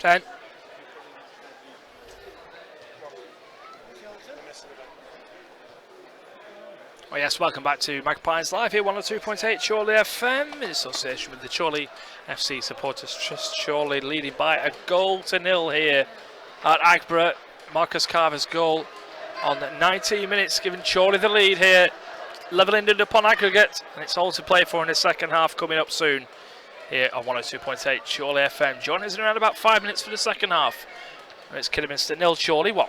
10. Oh yes, welcome back to Magpies Live here, 102.8 Chorley FM in association with the Chorley FC Supporters Trust. Chorley leading by a 1-0 here at Agborough. Marcus Carver's goal on 19 minutes, giving Chorley the lead here, levelling it upon aggregate, and it's all to play for in the second half coming up soon here on 102.8 Chorley FM. Join us in around about 5 minutes for the second half. And it's Kidderminster 0, Chorley 1.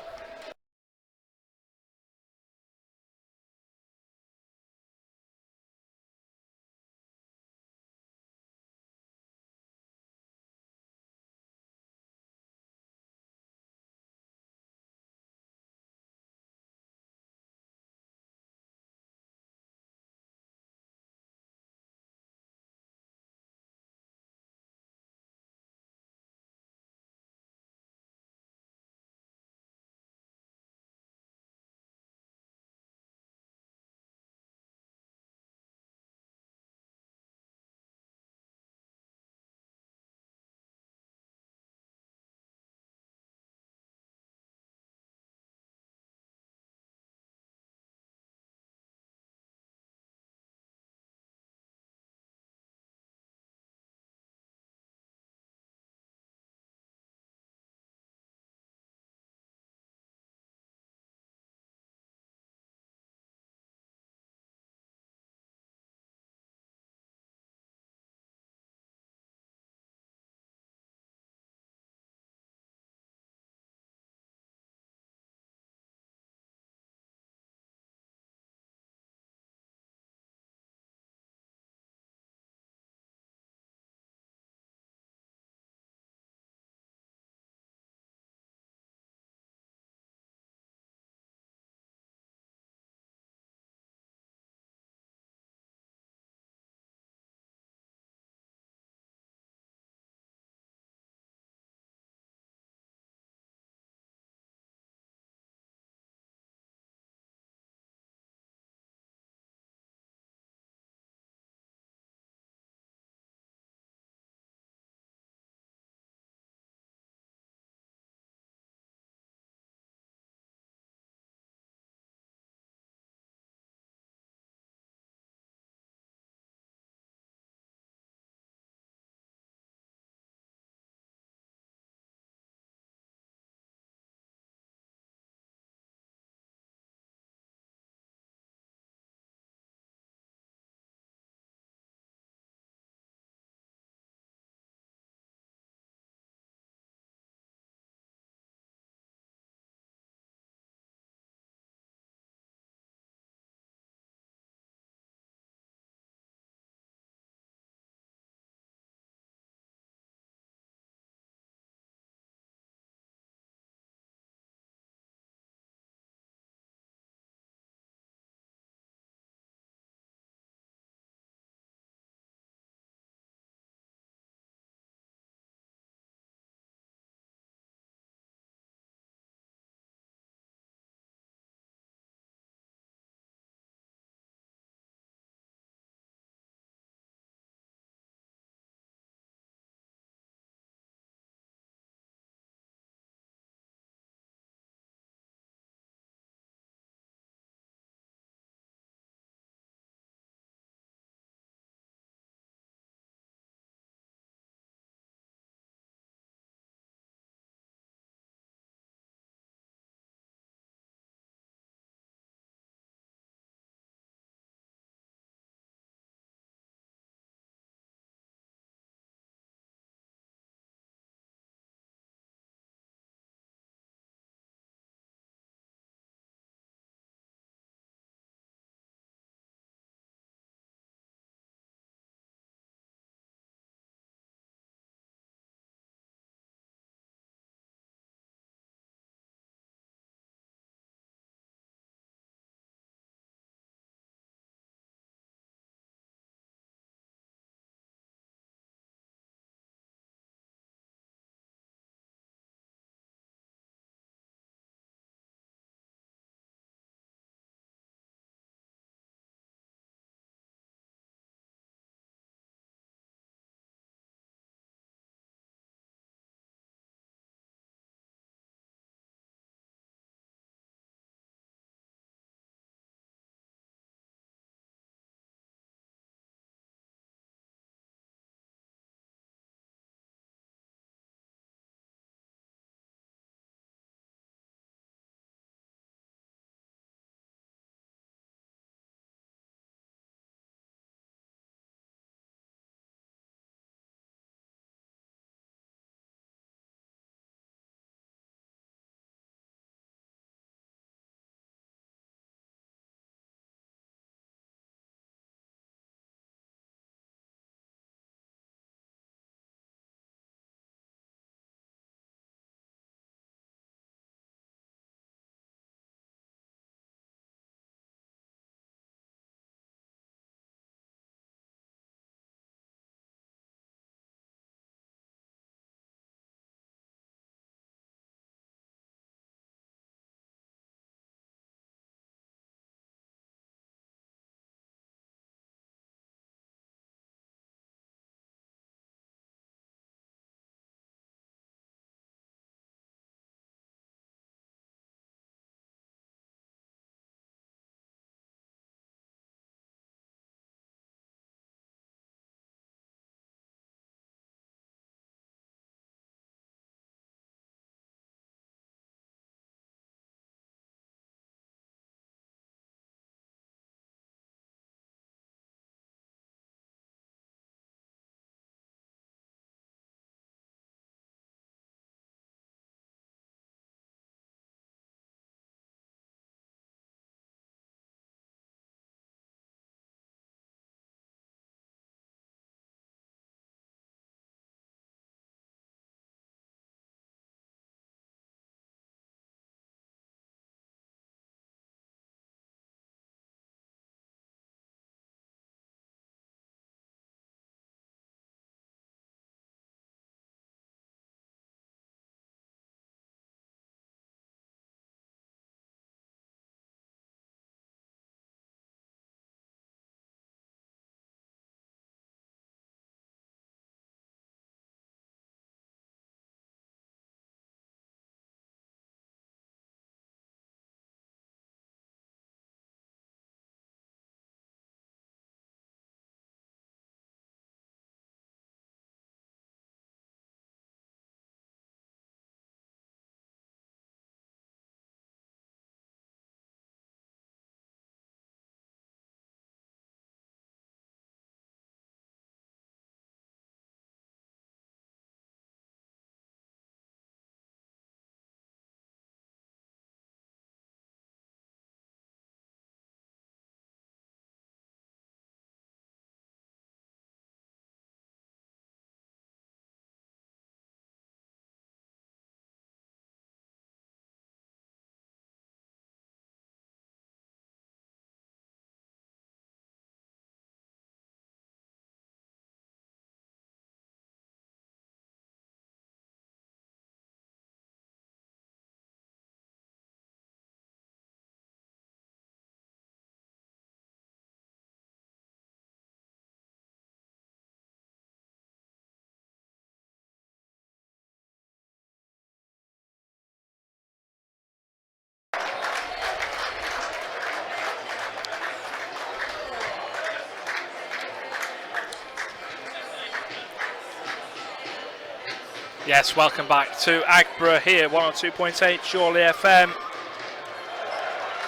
Yes, welcome back to Agborough here, 102.8 Chorley FM.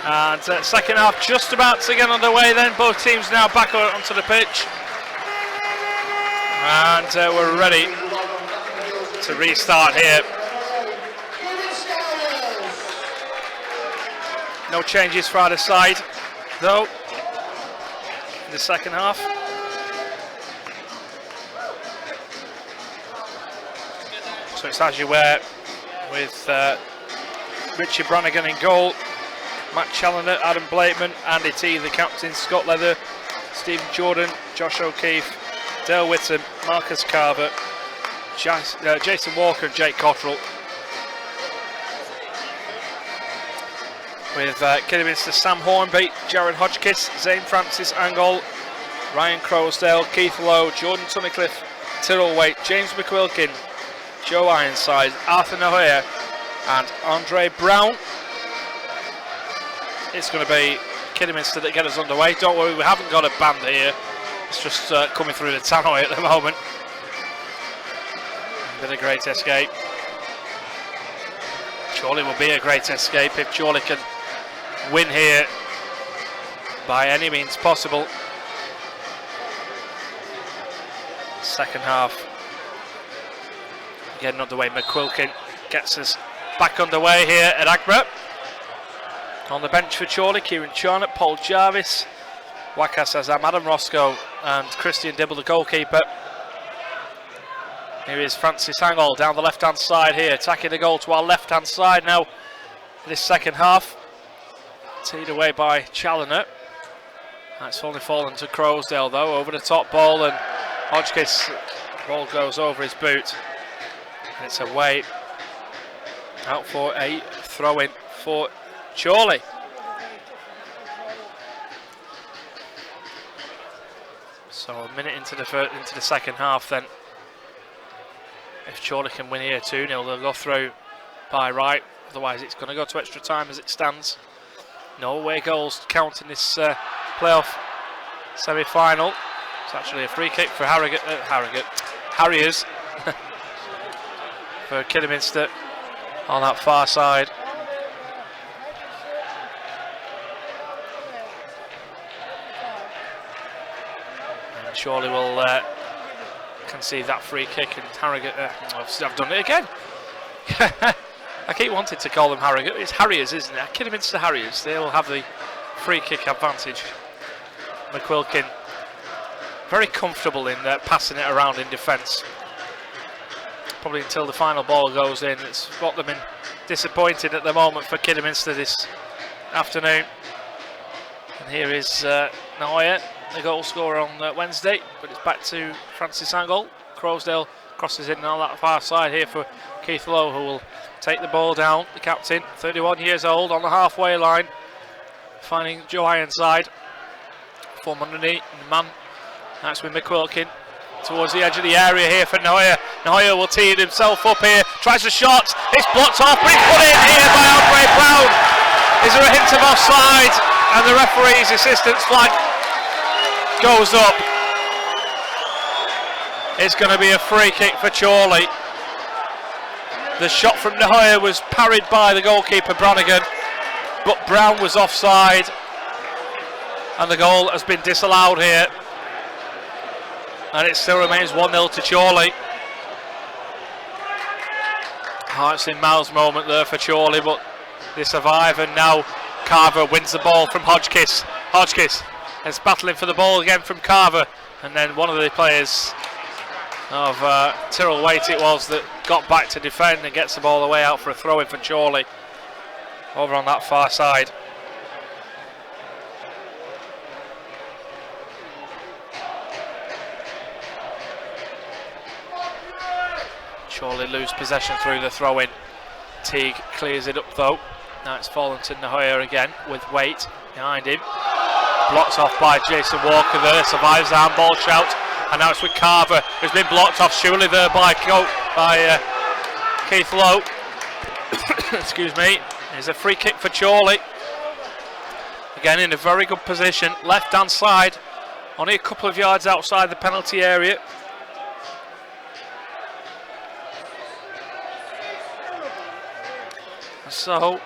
And second half just about to get underway then. Both teams now back onto the pitch. And we're ready to restart here. No changes for either side, though, in the second half. So it's as you were, with Richie Brannigan in goal, Matt Challoner, Adam Blakeman, Andy T, the captain, Scott Leather, Stephen Jordan, Josh O'Keefe, Dale Whittam, Marcus Carver, Jason Walker and Jake Cottrell. With Kidderminster, Sam Hornby, Jared Hodgkiss, Zane Francis Angol, Ryan Crowsdale, Keith Lowe, Jordan Tunnicliffe, Tyrrell Waite, James McQuilkin, Joe Ironside, Arthur Nahoya and Andre Brown. It's going to be Kidderminster that get us underway. Don't worry, we haven't got a band here. It's just coming through the tannoy at the moment. Been a great escape. Chorley will be a great escape if Chorley can win here by any means possible. Second half getting underway. McQuilkin gets us back underway here at Agborough. On the bench for Chorley, Kieran Charnock, Paul Jarvis, Wakas Azam, Adam Roscoe and Christian Dibble, the goalkeeper. Here is Francis Hangall down the left hand side here, attacking the goal to our left hand side now this second half. Teed away by Challoner. That's only fallen to Crowsdale though, over the top ball, and Hodgkiss, ball goes over his boot. And it's away, out for a throw-in for Chorley. So a minute into the second half then. If Chorley can win here 2-0, they'll go through by right. Otherwise it's going to go to extra time as it stands. No away goals count in this playoff semi-final. It's actually a free kick for Harriers. For Kidderminster on that far side. And Chorley will concede that free kick, and Harrogate, I've done it again. I keep wanting to call them Harrogate, it's Harriers, isn't it? Kidderminster Harriers, they will have the free kick advantage. McQuilkin very comfortable in passing it around in defence. Probably until the final ball goes in. It's what they've been disappointed at the moment for Kidderminster this afternoon. And here is Nahoya, the goal scorer on Wednesday, but it's back to Francis Angol. Crowsdale crosses in on that far side here for Keith Lowe, who will take the ball down. The captain, 31 years old, on the halfway line, finding Joe Ironside. From underneath, man. That's with McQuilkin. Towards the edge of the area here for Nahoya. Nahoya will tee it himself up here. Tries a shot. It's blocked off, but it's put in here by Andre Brown. Is there a hint of offside? And the referee's assistant's flag goes up. It's going to be a free kick for Chorley. The shot from Nahoya was parried by the goalkeeper Brannigan, but Brown was offside. And the goal has been disallowed here. And it still remains 1-0 to Chorley. Hearts in mouths moment there for Chorley, but they survive, and now Carver wins the ball from Hodgkiss. Hodgkiss is battling for the ball again from Carver, and then one of the players of Tyrrell Waite it was that got back to defend and gets the ball away out for a throw-in for Chorley over on that far side. Chorley lose possession through the throw-in. Teague clears it up though. Now it's fallen to Nahoya again with Waite behind him. Blocked off by Jason Walker there, survives the handball shout. And now it's with Carver, who's been blocked off surely there by Keith Lowe. Excuse me. There's a free kick for Chorley. Again in a very good position, left hand side, only a couple of yards outside the penalty area. So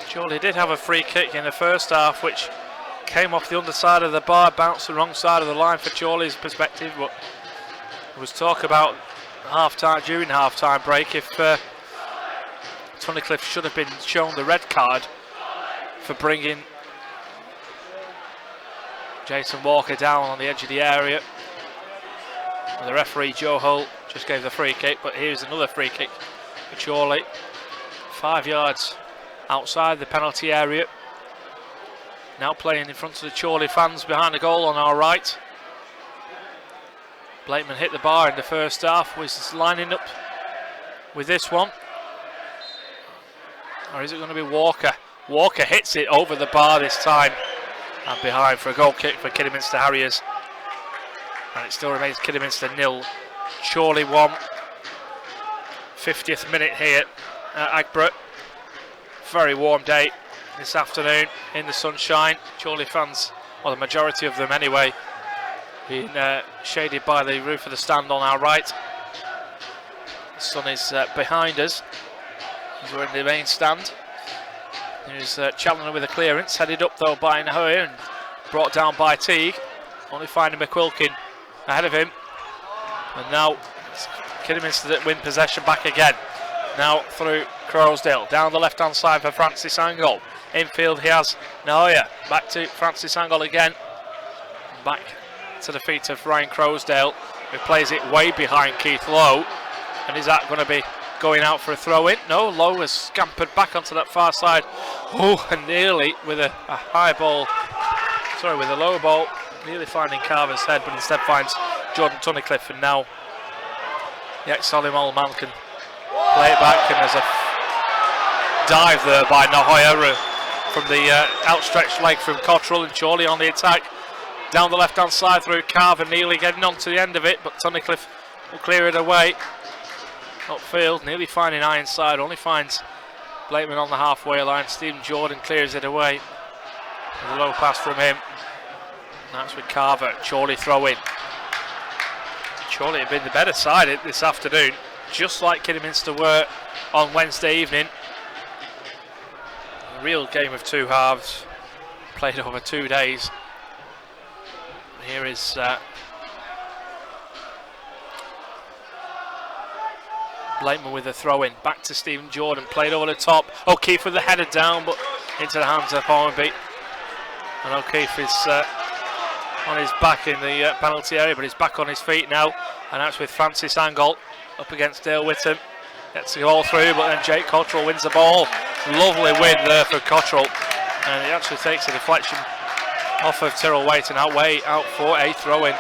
Chorley did have a free kick in the first half, which came off the underside of the bar, bounced the wrong side of the line for Chorley's perspective, but there was talk about half-time, during half-time break, if Tunnicliffe should have been shown the red card for bringing Jason Walker down on the edge of the area. And the referee, Joe Hull, just gave the free kick, but here's another free kick for Chorley. 5 yards outside the penalty area. Now playing in front of the Chorley fans behind the goal on our right. Blakeman hit the bar in the first half, was lining up with this one. Or is it going to be Walker? Walker hits it over the bar this time and behind for a goal kick for Kidderminster Harriers. And it still remains Kidderminster 0, Chorley 1. 50th minute here at Agborough. Very warm day this afternoon in the sunshine. Chorley fans, well, the majority of them anyway, being shaded by the roof of the stand on our right. The sun is behind us as we're in the main stand. There's Challoner with a clearance, headed up though by Nahoya and brought down by Teague. Only finding McQuilkin ahead of him. And now it's Kidderminster that win possession back again. Now through Crowsdale, down the left hand side for Francis Angle. Infield he has Nahoya, back to Francis Angle again. Back to the feet of Ryan Crowsdale, who plays it way behind Keith Lowe. And is that going to be going out for a throw in? No, Lowe has scampered back onto that far side. Oh, and nearly with a high ball, sorry, with a low ball, nearly finding Carver's head, but instead finds Jordan Tunnicliffe. And now the ex-Solihull man can play it back, and there's a dive there by Nahoya from the outstretched leg from Cottrell, and Chorley on the attack. Down the left hand side through Carver, nearly getting on to the end of it, but Tunnicliffe will clear it away. Upfield, nearly finding Ironside, only finds Blakeman on the halfway line. Stephen Jordan clears it away. There's a low pass from him. That's with Carver. Chorley throw in. Chorley have been the better side this afternoon, just like Kidderminster were on Wednesday evening. A real game of two halves, played over 2 days. Here is Blakeman with a throw in, back to Stephen Jordan, played over the top. O'Keefe with the header down, but into the hands of Hornby. And O'Keefe is on his back in the penalty area, but he's back on his feet now. And that's with Francis Angle up against Dale Whittam. Gets the ball through, but then Jake Cottrell wins the ball. Lovely win there for Cottrell. And he actually takes a deflection off of Tyrrell Waite and out for a throw in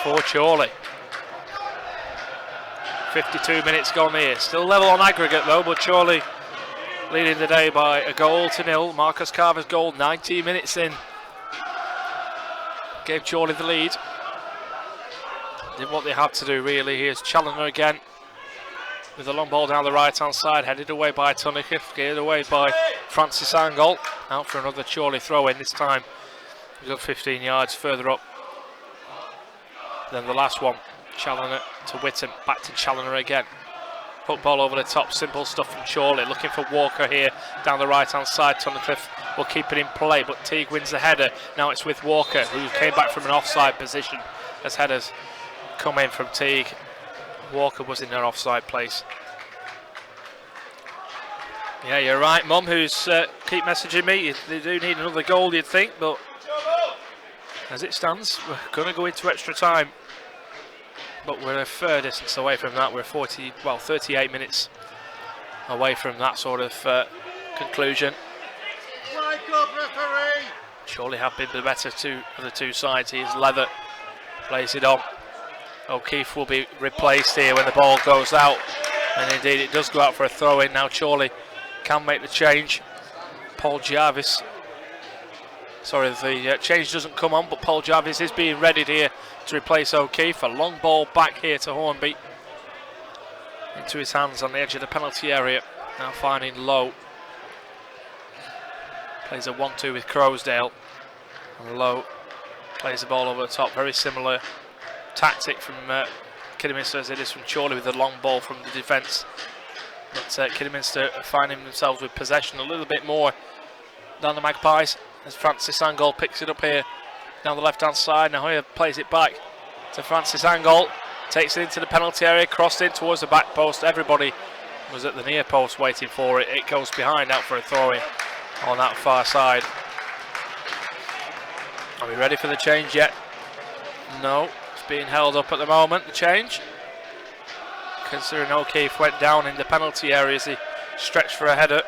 for Chorley. 52 minutes gone here. Still level on aggregate though, but Chorley leading the day by 1-0. Marcus Carver's goal 19 minutes in gave Chorley the lead. Did what they had to do really. Here's Challoner again with the long ball down the right hand side, headed away by Tunnicliffe, geared away by Francis Angle. Out for another Chorley throw in, this time a good 15 yards further up than the last one. Challoner to Whittam, back to Challoner again. Hook ball over the top, simple stuff from Chorley. Looking for Walker here down the right hand side. Tunnicliffe will keep it in play, but Teague wins the header. Now it's with Walker, who came back from an offside position as headers come in from Teague. Walker was in their offside place. Yeah, you're right, Mum, who's keep messaging me. They do need another goal, you'd think, but as it stands, we're going to go into extra time. But we're a fair distance away from that. We're 38 minutes away from that sort of conclusion. Chorley have been the better of the two sides. Here's Leather, plays it on. O'Keefe will be replaced here when the ball goes out. And indeed it does go out for a throw in. Now Chorley can make the change. Paul Jarvis. Sorry, the change doesn't come on, but Paul Jarvis is being readied here to replace O'Keefe. A long ball back here to Hornby. Into his hands on the edge of the penalty area. Now finding Lowe. Plays a 1-2 with Crowsdale. And Lowe plays the ball over the top. Very similar tactic from Kidderminster as it is from Chorley, with the long ball from the defence. But Kidderminster finding themselves with possession a little bit more than the Magpies as Francis Angol picks it up here down the left hand side. Now Hoyer plays it back to Francis Angol, takes it into the penalty area, crossed in towards the back post. Everybody was at the near post waiting for it. It goes behind out for a throw in on that far side. Are we ready for the change yet? No, it's being held up at the moment, the change. Considering O'Keefe went down in the penalty area as he stretched for a header.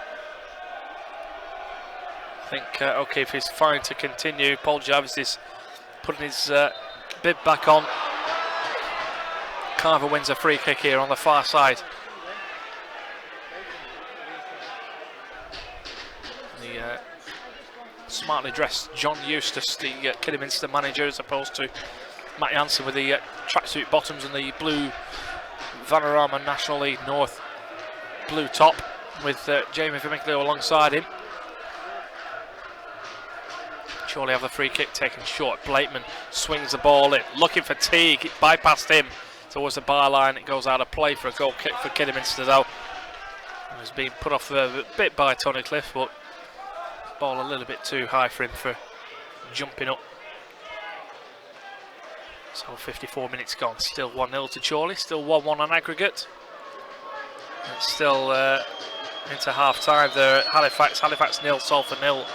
I think O'Keefe is fine to continue. Paul Jarvis is putting his bib back on. Carver wins a free kick here on the far side. The smartly dressed John Eustace, the Kidderminster manager, as opposed to Matt Jansen with the tracksuit bottoms and the blue Vanarama National League North blue top, with Jamie Vermiglio alongside him. Chorley have the free kick taken short. Blakeman swings the ball in, looking for Teague. It bypassed him towards the byline. It goes out of play for a goal kick for Kidderminster though. It was being put off a bit by Tony Cliff, but ball a little bit too high for him for jumping up. So 54 minutes gone, still 1-0 to Chorley, still 1-1 on aggregate. It's still into half time there at Halifax. Halifax 0, Salford 0.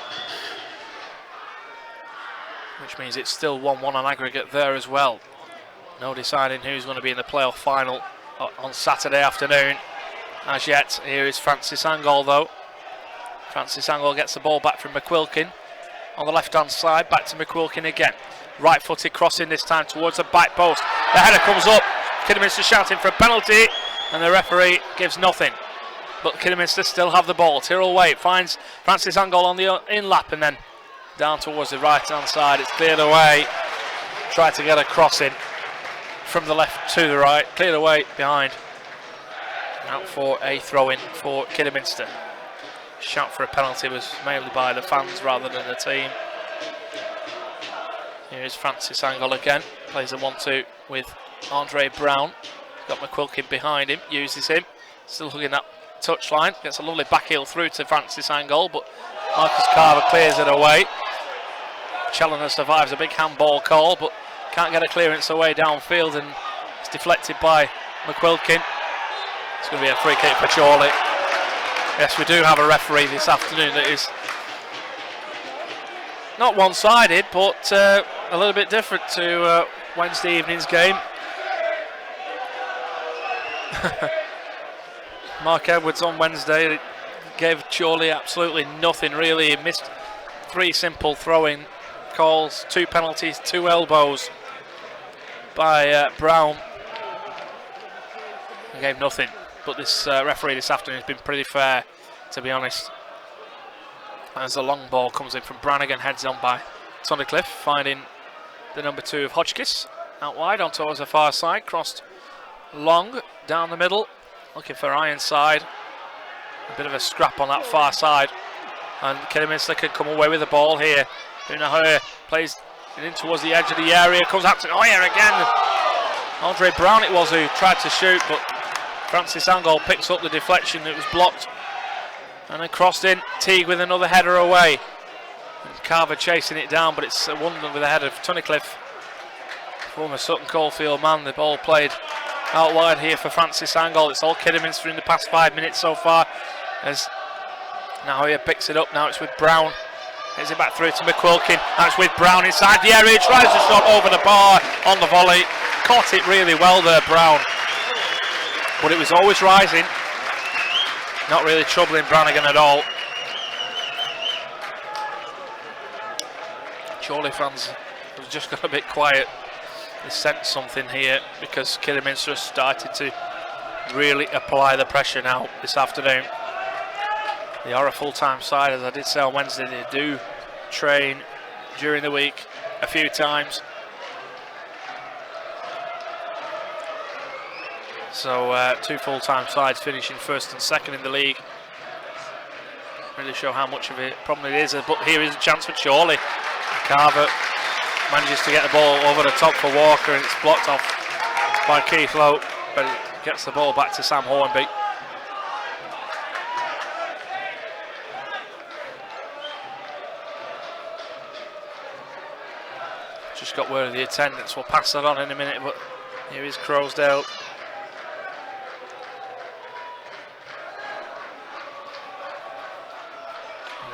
Which means it's still 1-1 on aggregate there as well. No deciding who's going to be in the playoff final on Saturday afternoon as yet. Here is Francis Angol though. Francis Angol gets the ball back from McQuilkin on the left hand side, back to McQuilkin again. Right footed crossing this time towards the back post. The header comes up. Kidderminster shouting for a penalty and the referee gives nothing. But Kidderminster still have the ball. Tyrrell Waite finds Francis Angol on the in lap and then down towards the right hand side. It's cleared away. Tried to get a cross in from the left to the right. Cleared away behind. Out for a throw in for Kidderminster. Shout for a penalty was mainly by the fans rather than the team. Here is Francis Angol again. Plays a 1-2 with Andre Brown. Got McQuilkin behind him. Uses him. Still hugging that touchline. Gets a lovely back heel through to Francis Angol, but Marcus Carver clears it away. Challoner survives a big handball call, but can't get a clearance away downfield, and it's deflected by McQuilkin. It's going to be a free kick for Chorley. Yes, we do have a referee this afternoon that is not one-sided, but a little bit different to Wednesday evening's game. Mark Edwards on Wednesday gave Chorley absolutely nothing really. He missed 3 simple throwing calls, 2 penalties, 2 elbows by Brown. He gave nothing, but this referee this afternoon has been pretty fair, to be honest. As the long ball comes in from Brannigan, heads on by Tunnicliffe, finding the number 2 of Hodgkiss out wide on towards the far side, crossed long down the middle, looking for Ironside. A bit of a scrap on that far side, and Kidderminster could come away with the ball here. Una Hoyer plays it in towards the edge of the area, comes out to Hoyer again. Andre Brown it was who tried to shoot, but Francis Angol picks up the deflection. It was blocked and then crossed in. Teague with another header away, and Carver chasing it down, but it's a wonder with the header of Tunnicliffe, former Sutton Coldfield man. The ball played out wide here for Francis Angol. It's all Kidderminster in the past 5 minutes so far, as now Hoyer picks it up. Now it's with Brown. Gets it back through to McQuilkin. Now it's with Brown inside the area. He tries a shot over the bar on the volley. Caught it really well there, Brown. But it was always rising. Not really troubling Brannigan at all. Chorley fans have just got a bit quiet. They sensed something here because Kidderminster has started to really apply the pressure now this afternoon. They are a full-time side, as I did say on Wednesday. They do train during the week a few times. So 2 full-time sides finishing 1st and 2nd in the league. Really show how much of a problem it is. But here is a chance for Chorley. Carver manages to get the ball over the top for Walker, and it's blocked off by Keith Lowe, but it gets the ball back to Sam Hornby. Just got word of the attendance. We'll pass that on in a minute, but here is Crowsdale.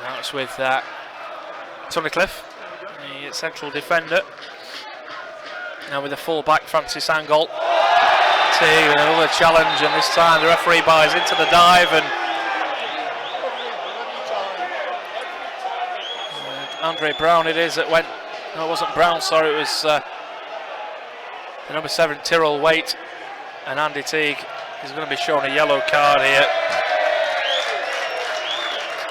Now it's with Tunnicliffe, the central defender. Now with the full-back, Francis Angle. Another challenge, and this time the referee buys into the dive, and Andre Brown it is that went. No, it wasn't Brown, sorry, it was the number 7 Tyrrell Waite, and Andy Teague is going to be shown a yellow card here.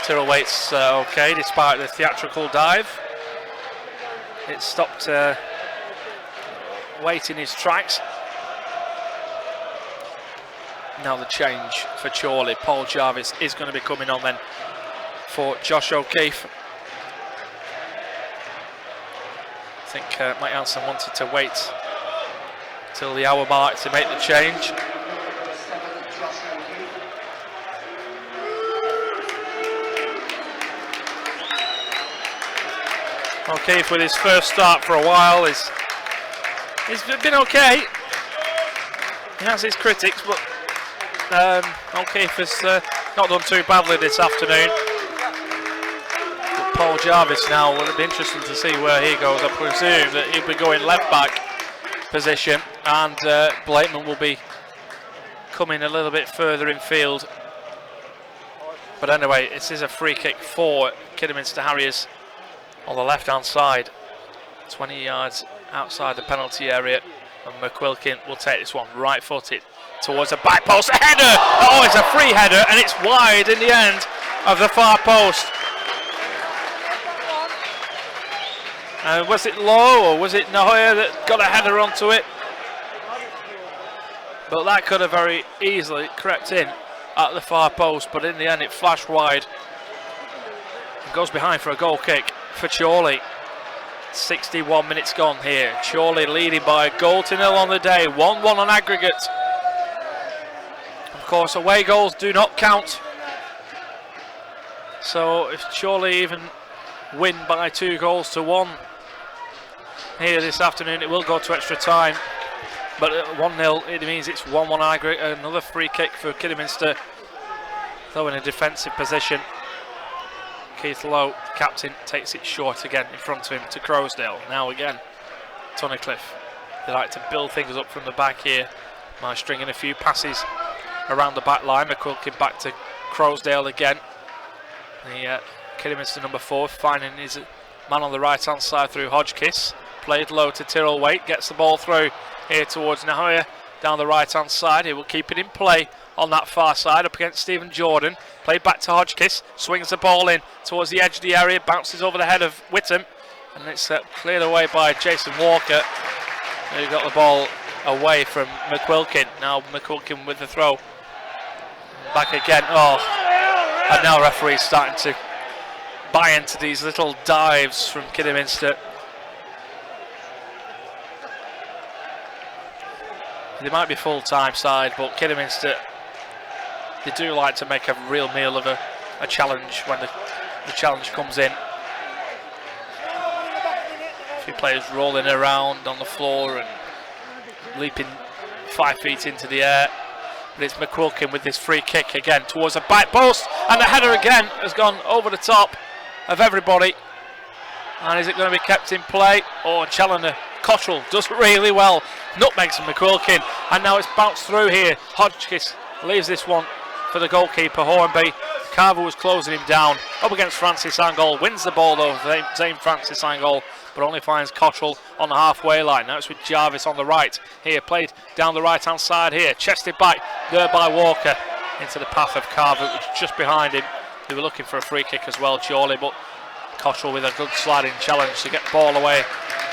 Tyrrell Waite's okay despite the theatrical dive. It stopped Waite in his tracks. Now the change for Chorley. Paul Jarvis is going to be coming on then for Josh O'Keefe. I think Mike Hansen wanted to wait till the hour mark to make the change. O'Keefe with his first start for a while he's been okay. He has his critics, but O'Keefe has not done too badly this afternoon. But Paul Jarvis now, will it be interesting to see where he goes. I presume that he'll be going left back position, and Blakeman will be coming a little bit further in field. But anyway, this is a free kick for Kidderminster Harriers on the left hand side, 20 yards outside the penalty area, and McQuilkin will take this one right footed towards the back post. A header! Oh, it's a free header, and it's wide in the end of the far post. Was it Lowe or was it Nahoya that got a header onto it? But that could have very easily crept in at the far post, but in the end it flashed wide. It goes behind for a goal kick for Chorley. 61 minutes gone here. Chorley leading by a goal to 0 on the day. 1-1 on aggregate. Of course, away goals do not count. So if Chorley even win by 2 goals to 1 here this afternoon, it will go to extra time. But at 1-0, it means it's 1-1 aggregate. Another free kick for Kidderminster, though in a defensive position. Keith Lowe, the captain, takes it short again in front of him to Crowsdale. Now again, Tunnicliffe. They like to build things up from the back here by stringing a few passes around the back line. McQuilkin back to Crowsdale again. The Kidderminster number 4 finding his man on the right hand side through Hodgkiss. Played low to Tyrrell Waite, gets the ball through here towards Nahoya down the right hand side. He will keep it in play on that far side up against Stephen Jordan. Played back to Hodgkiss, swings the ball in towards the edge of the area, bounces over the head of Whittam, and it's cleared away by Jason Walker, who got the ball away from McQuilkin. Now McQuilkin with the throw. Back again. Oh, and now referees starting to buy into these little dives from Kidderminster. They might be full-time side, but Kidderminster, they do like to make a real meal of a challenge when the challenge comes in. A few players rolling around on the floor and leaping 5 feet into the air. But it's McQuilkin with this free kick again towards the back post, and the header again has gone over the top of everybody. And is it going to be kept in play? Oh, Challoner Cottrell does really well. Nutmegs from McQuilkin, and now it's bounced through here. Hodgkiss leaves this one for the goalkeeper, Hornby. Carver was closing him down. Up against Francis Angle, wins the ball though, same Francis Angle, but only finds Cottrell on the halfway line. Now it's with Jarvis on the right. Here, played down the right hand side here. Chested back there by Walker into the path of Carver, which is just behind him. They were looking for a free kick as well, Chorley, but Cottrell with a good sliding challenge to get the ball away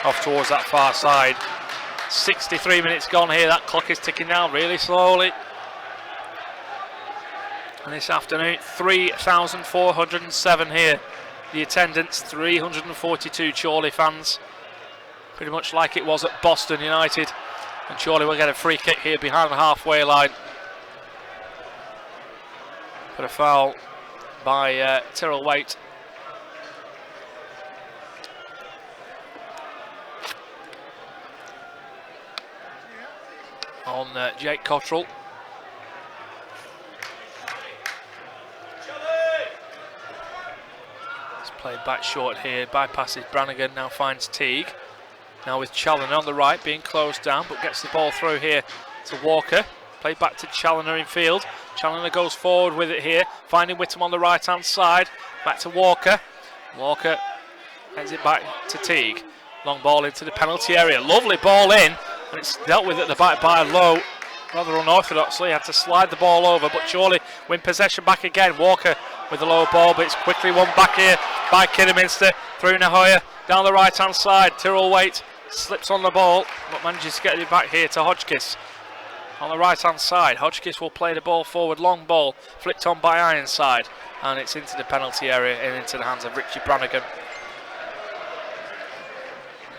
off towards that far side. 63 minutes gone here. That clock is ticking down really slowly. And this afternoon, 3,407 here. The attendance, 342 Chorley fans. Pretty much like it was at Boston United. And Chorley will get a free kick here behind the halfway line. But a foul by Tyrrell Waite. on Jake Cottrell. It's played back short here, bypasses Brannigan, now finds Teague. Now with Challoner on the right, being closed down, but gets the ball through here to Walker. Played back to Challoner in field. Challoner goes forward with it here, finding Whittam on the right-hand side. Back to Walker. Walker heads it back to Teague. Long ball into the penalty area. Lovely ball in, and it's dealt with at the back by Lowe. Rather unorthodoxly, had to slide the ball over, but Chorley win possession back again. Walker with the low ball, but it's quickly won back here by Kidderminster. Through Nahoya, down the right-hand side. Tyrrell Waite slips on the ball, but manages to get it back here to Hodgkiss. On the right-hand side, Hodgkiss will play the ball forward. Long ball, flicked on by Ironside, and it's into the penalty area and into the hands of Richie Brannigan.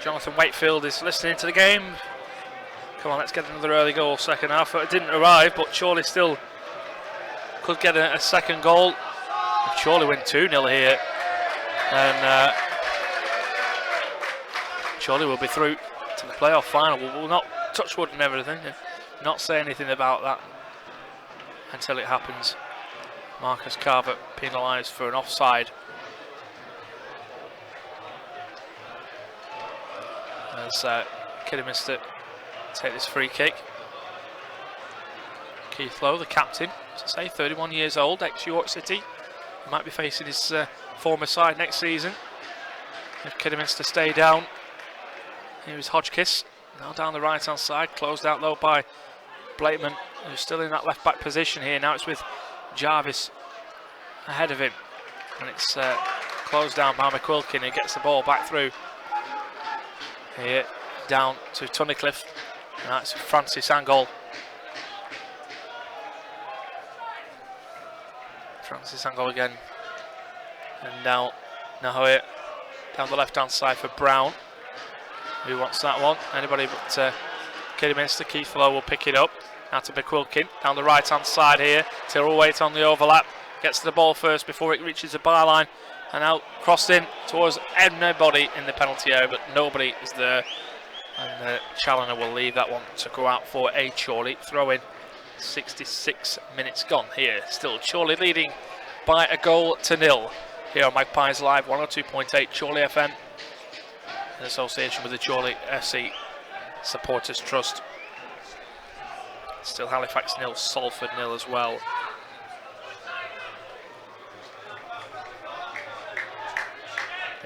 Jonathan Wakefield is listening to the game. Come on, let's get another early goal second half. It didn't arrive, but Chorley still could get a second goal. If Chorley win 2-0 here, then Chorley will be through to the playoff final. We'll not touch wood and everything, not say anything about that until it happens. Marcus Carver penalised for an offside. As Kidderminster take this free kick. Keith Lowe, the captain, as I say, 31 years old, ex-York City. He might be facing his former side next season if Kidderminster stay down. Here is Hodgkiss, now down the right-hand side, closed out low by Blakeman, who's still in that left-back position here. Now it's with Jarvis ahead of him, and it's closed down by McQuilkin, who gets the ball back through. Here, down to Tunnicliffe, and that's Francis Angol. Francis Angol again, and now Nahoya down the left-hand side for Brown. Who wants that one? Anybody but Kidderminster. Keith Lowe will pick it up. Now to McQuilkin, down the right-hand side here. Tyrrell Waite on the overlap. Gets to the ball first before it reaches the byline. And now crossed in towards anybody in the penalty area, but nobody is there. And Challoner will leave that one to go out for a Chorley throw-in. 66 minutes gone here. Still Chorley leading by a goal to nil. Here on Magpies Live, 102.8 Chorley FM. In association with the Chorley FC Supporters Trust. Still Halifax nil, Salford nil as well.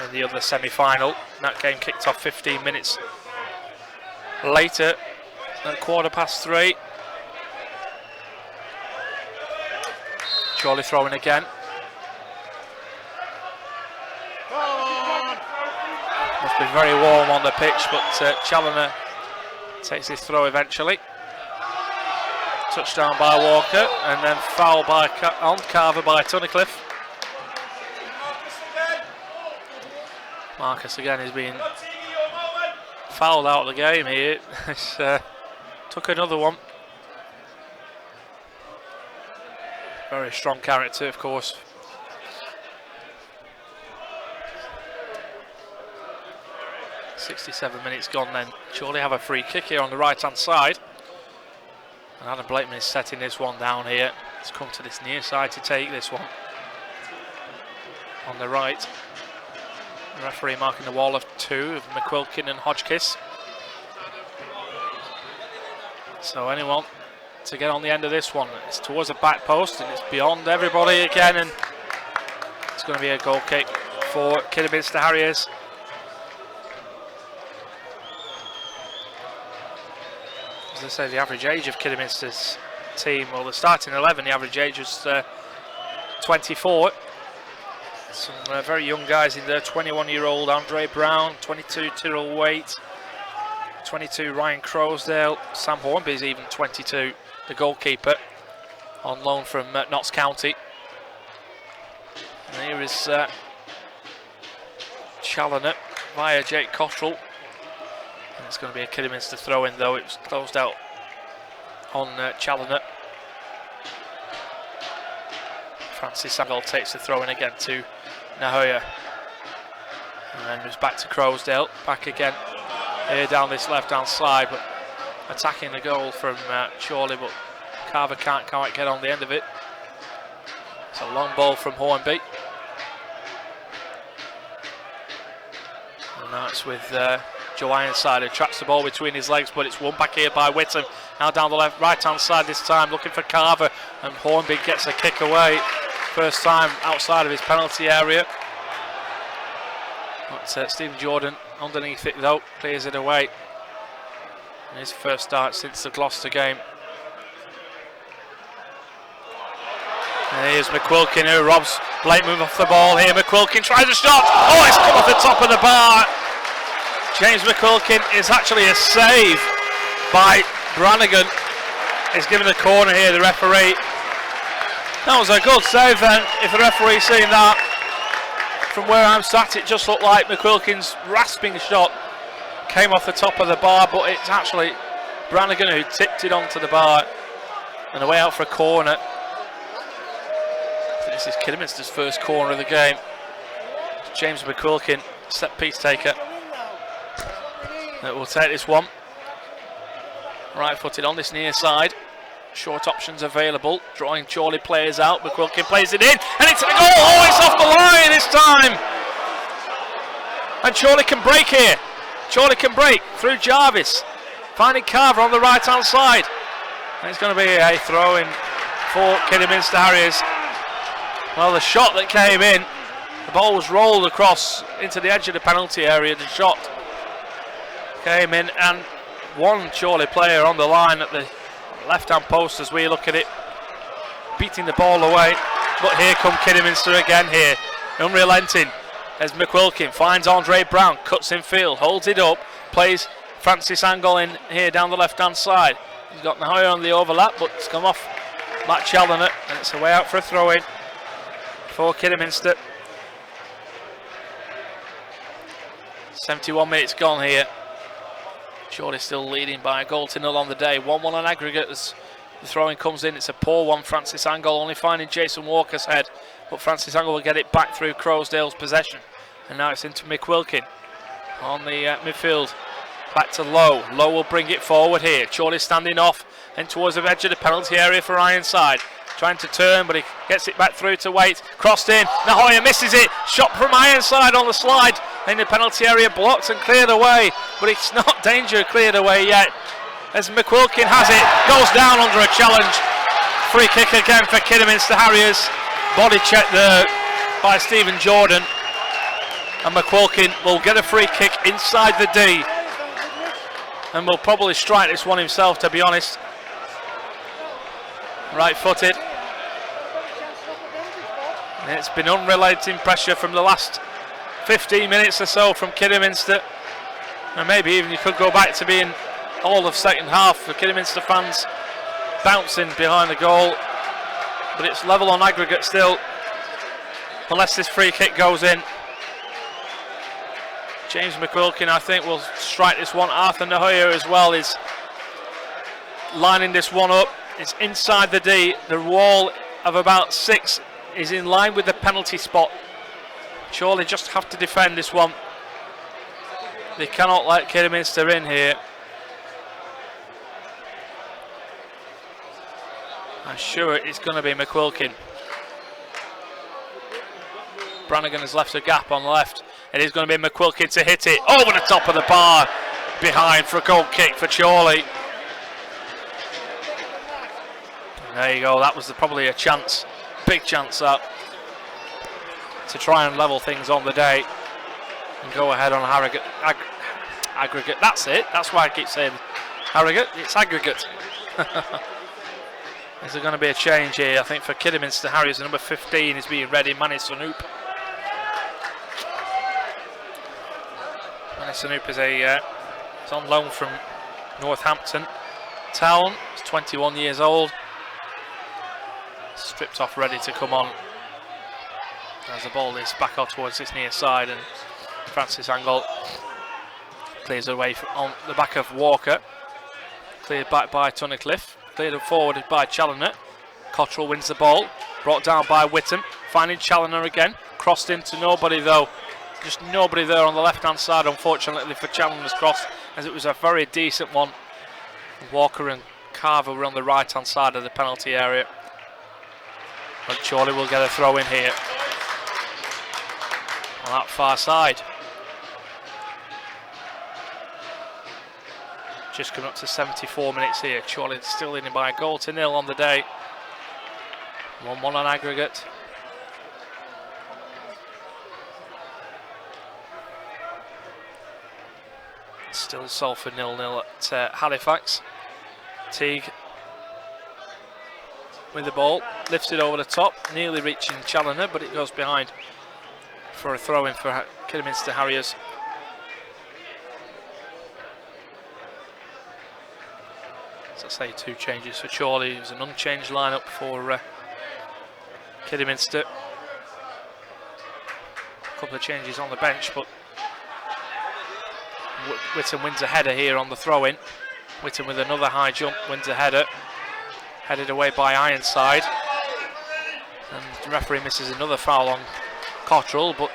In the other semi-final, that game kicked off 15 minutes later at 3:15. Chorley throwing again. Must be very warm on the pitch, but Challoner takes his throw eventually. Touchdown by Walker, and then foul by on Carver by Tunnicliffe. Marcus again is being fouled out of the game here. Took another one. Very strong character, of course. .67 minutes gone then. Chorley have a free kick here on the right-hand side. And Adam Blakeman is setting this one down here. He's come to this near side to take this one. On the right. The referee marking the wall of two of McQuilkin and Hodgkiss. So anyone to get on the end of this one. It's towards the back post and it's beyond everybody again, and it's going to be a goal kick for Kidderminster Harriers. As I say, the average age of Kidderminster's team, well, the starting 11, the average age was 24. Some very young guys in there. 21-year-old Andre Brown, 22 Tyrrell Waite, 22 Ryan Crowsdale, Sam Hornby is even 22, the goalkeeper, on loan from Notts County. And here is Challoner via Jake Cottrell. And it's going to be a Kidderminster throw-in, though. It was closed out on Challoner. Francis Angol takes the throw-in again to Nahoya. And then moves back to Crowsdale. Back again here down this left-hand side, but attacking the goal from Chorley, but Carver can't quite get on the end of it. It's a long ball from Hornby. And now it's with Joe Ironside, who traps the ball between his legs, but it's won back here by Whittam. Now down the right hand side this time, looking for Carver, and Hornby gets a kick away. First time outside of his penalty area. But Stephen Jordan underneath it though, clears it away. And his first start since the Gloucester game. And here's McQuilkin, who robs late move off the ball here. McQuilkin tries a shot. Oh, it's come off the top of the bar. James McQuilkin is actually a save by Brannigan. He's given the corner here, the referee. That was a good save then, if the referee's seen that. From where I'm sat, it just looked like McQuilkin's rasping shot came off the top of the bar, but it's actually Brannigan who tipped it onto the bar. And away out for a corner. This is Kidderminster's first corner of the game. James McQuilkin, set piece taker. That will take this one. Right footed on this near side. Short options available. Drawing Chorley players out. McQuilkin plays it in. And it's a goal! Oh, it's off the line this time! And Chorley can break here. Chorley can break through Jarvis. Finding Carver on the right hand side. And it's going to be a throw in for Kidderminster Harriers. Well, the shot that came in, the ball was rolled across into the edge of the penalty area. The shot came in, and one Chorley player on the line at the left-hand post as we look at it, beating the ball away. But here come Kidderminster again here, unrelenting, as McQuilkin finds Andre Brown, cuts in field, holds it up, plays Francis Angle in here down the left-hand side. He's got Nahoya on the overlap, but it's come off Matt Challoner, and it's a way out for a throw-in for Kidderminster. 71 minutes gone here. Chorley still leading by a goal to nil on the day. 1-1 on aggregate as the throw-in comes in. It's a poor one. Francis Angle only finding Jason Walker's head, but Francis Angle will get it back through Crowsdale's possession. And now it's into McQuilkin on the midfield. Back to Lowe. Lowe will bring it forward here. Chorley standing off and towards the edge of the penalty area for Ironside. Trying to turn, but he gets it back through to Waite. Crossed in. Nahoya misses it. Shot from Ironside on the slide. In the penalty area, blocked and cleared away. But it's not danger cleared away yet. As McQuilkin has it. Goes down under a challenge. Free kick again for Kidderminster Harriers. Body check there by Stephen Jordan. And McQuilkin will get a free kick inside the D. And will probably strike this one himself, to be honest. Right footed. And it's been unrelenting pressure from the last 15 minutes or so from Kidderminster. And maybe even you could go back to being all of second half for Kidderminster fans bouncing behind the goal. But it's level on aggregate still, unless this free kick goes in. James McQuilkin, I think, will strike this one. Arthur Nahoya as well is lining this one up. It's inside the D. The wall of about 6 is in line with the penalty spot. Chorley just have to defend this one. They cannot let Kidderminster in here. I'm sure it's going to be McQuilkin. Brannigan has left a gap on the left. It is going to be McQuilkin to hit it over the top of the bar, behind for a goal kick for Chorley. There you go, that was probably a chance, big chance that, to try and level things on the day and go ahead on aggregate. That's it, that's why I keep saying aggregate, it's aggregate. Is there going to be a change here? I think for Kidderminster Harriers, number 15 is being ready, Manny Sanoop. Manny Sanoop is is on loan from Northampton Town. He's 21 years old. Stripped off, ready to come on. As the ball is back out towards this near side, and Francis Angle clears away on the back of Walker. Cleared back by Tunnicliffe. Cleared forward by Challoner. Cottrell wins the ball. Brought down by Whittam. Finding Challoner again. Crossed into nobody though. Just nobody there on the left hand side, unfortunately, for Challoner's cross, as it was a very decent one. Walker and Carver were on the right hand side of the penalty area. But Chorley will get a throw in here on that far side. Just coming up to 74 minutes here. Chorley still leading by a 1-0 on the day. 1-1 on aggregate. Still Salford 0-0 at Halifax. Teague with the ball, lifts it over the top, nearly reaching Challoner, but it goes behind for a throw in for Kidderminster Harriers. As I say, 2 changes for Chorley. It was an unchanged lineup for Kidderminster. A couple of changes on the bench, but Whitton wins a header here on the throw-in. Whitton with another high jump wins a header. Headed away by Ironside. And the referee misses another foul on Cottrell, but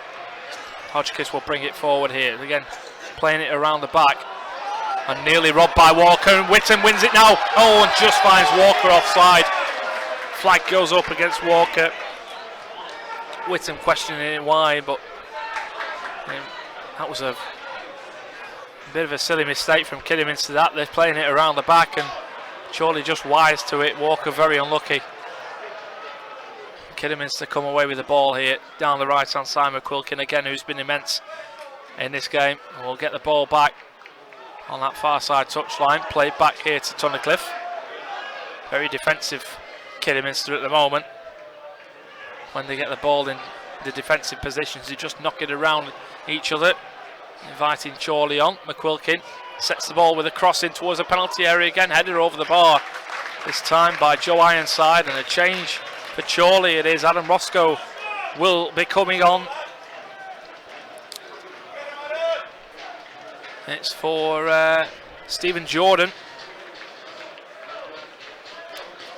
Hodgkiss will bring it forward here. Again, playing it around the back. And nearly robbed by Walker, and Whitton wins it now. Oh, and just finds Walker offside. Flag goes up against Walker. Whitton questioning why, but that was a bit of a silly mistake from Kidderminster. That they're playing it around the back, and Chorley just wise to it. Walker very unlucky. Kidderminster come away with the ball here down the right hand side. McQuilkin again, who's been immense in this game, and will get the ball back on that far side touchline. Played back here to Tunnicliffe. Very defensive Kidderminster at the moment. When they get the ball in the defensive positions, they just knock it around each other. Inviting Chorley on. McQuilkin sets the ball with a cross in towards the penalty area again. Header over the bar. This time by Joe Ironside, and a change for Chorley. It is Adam Roscoe will be coming on. It's for Stephen Jordan,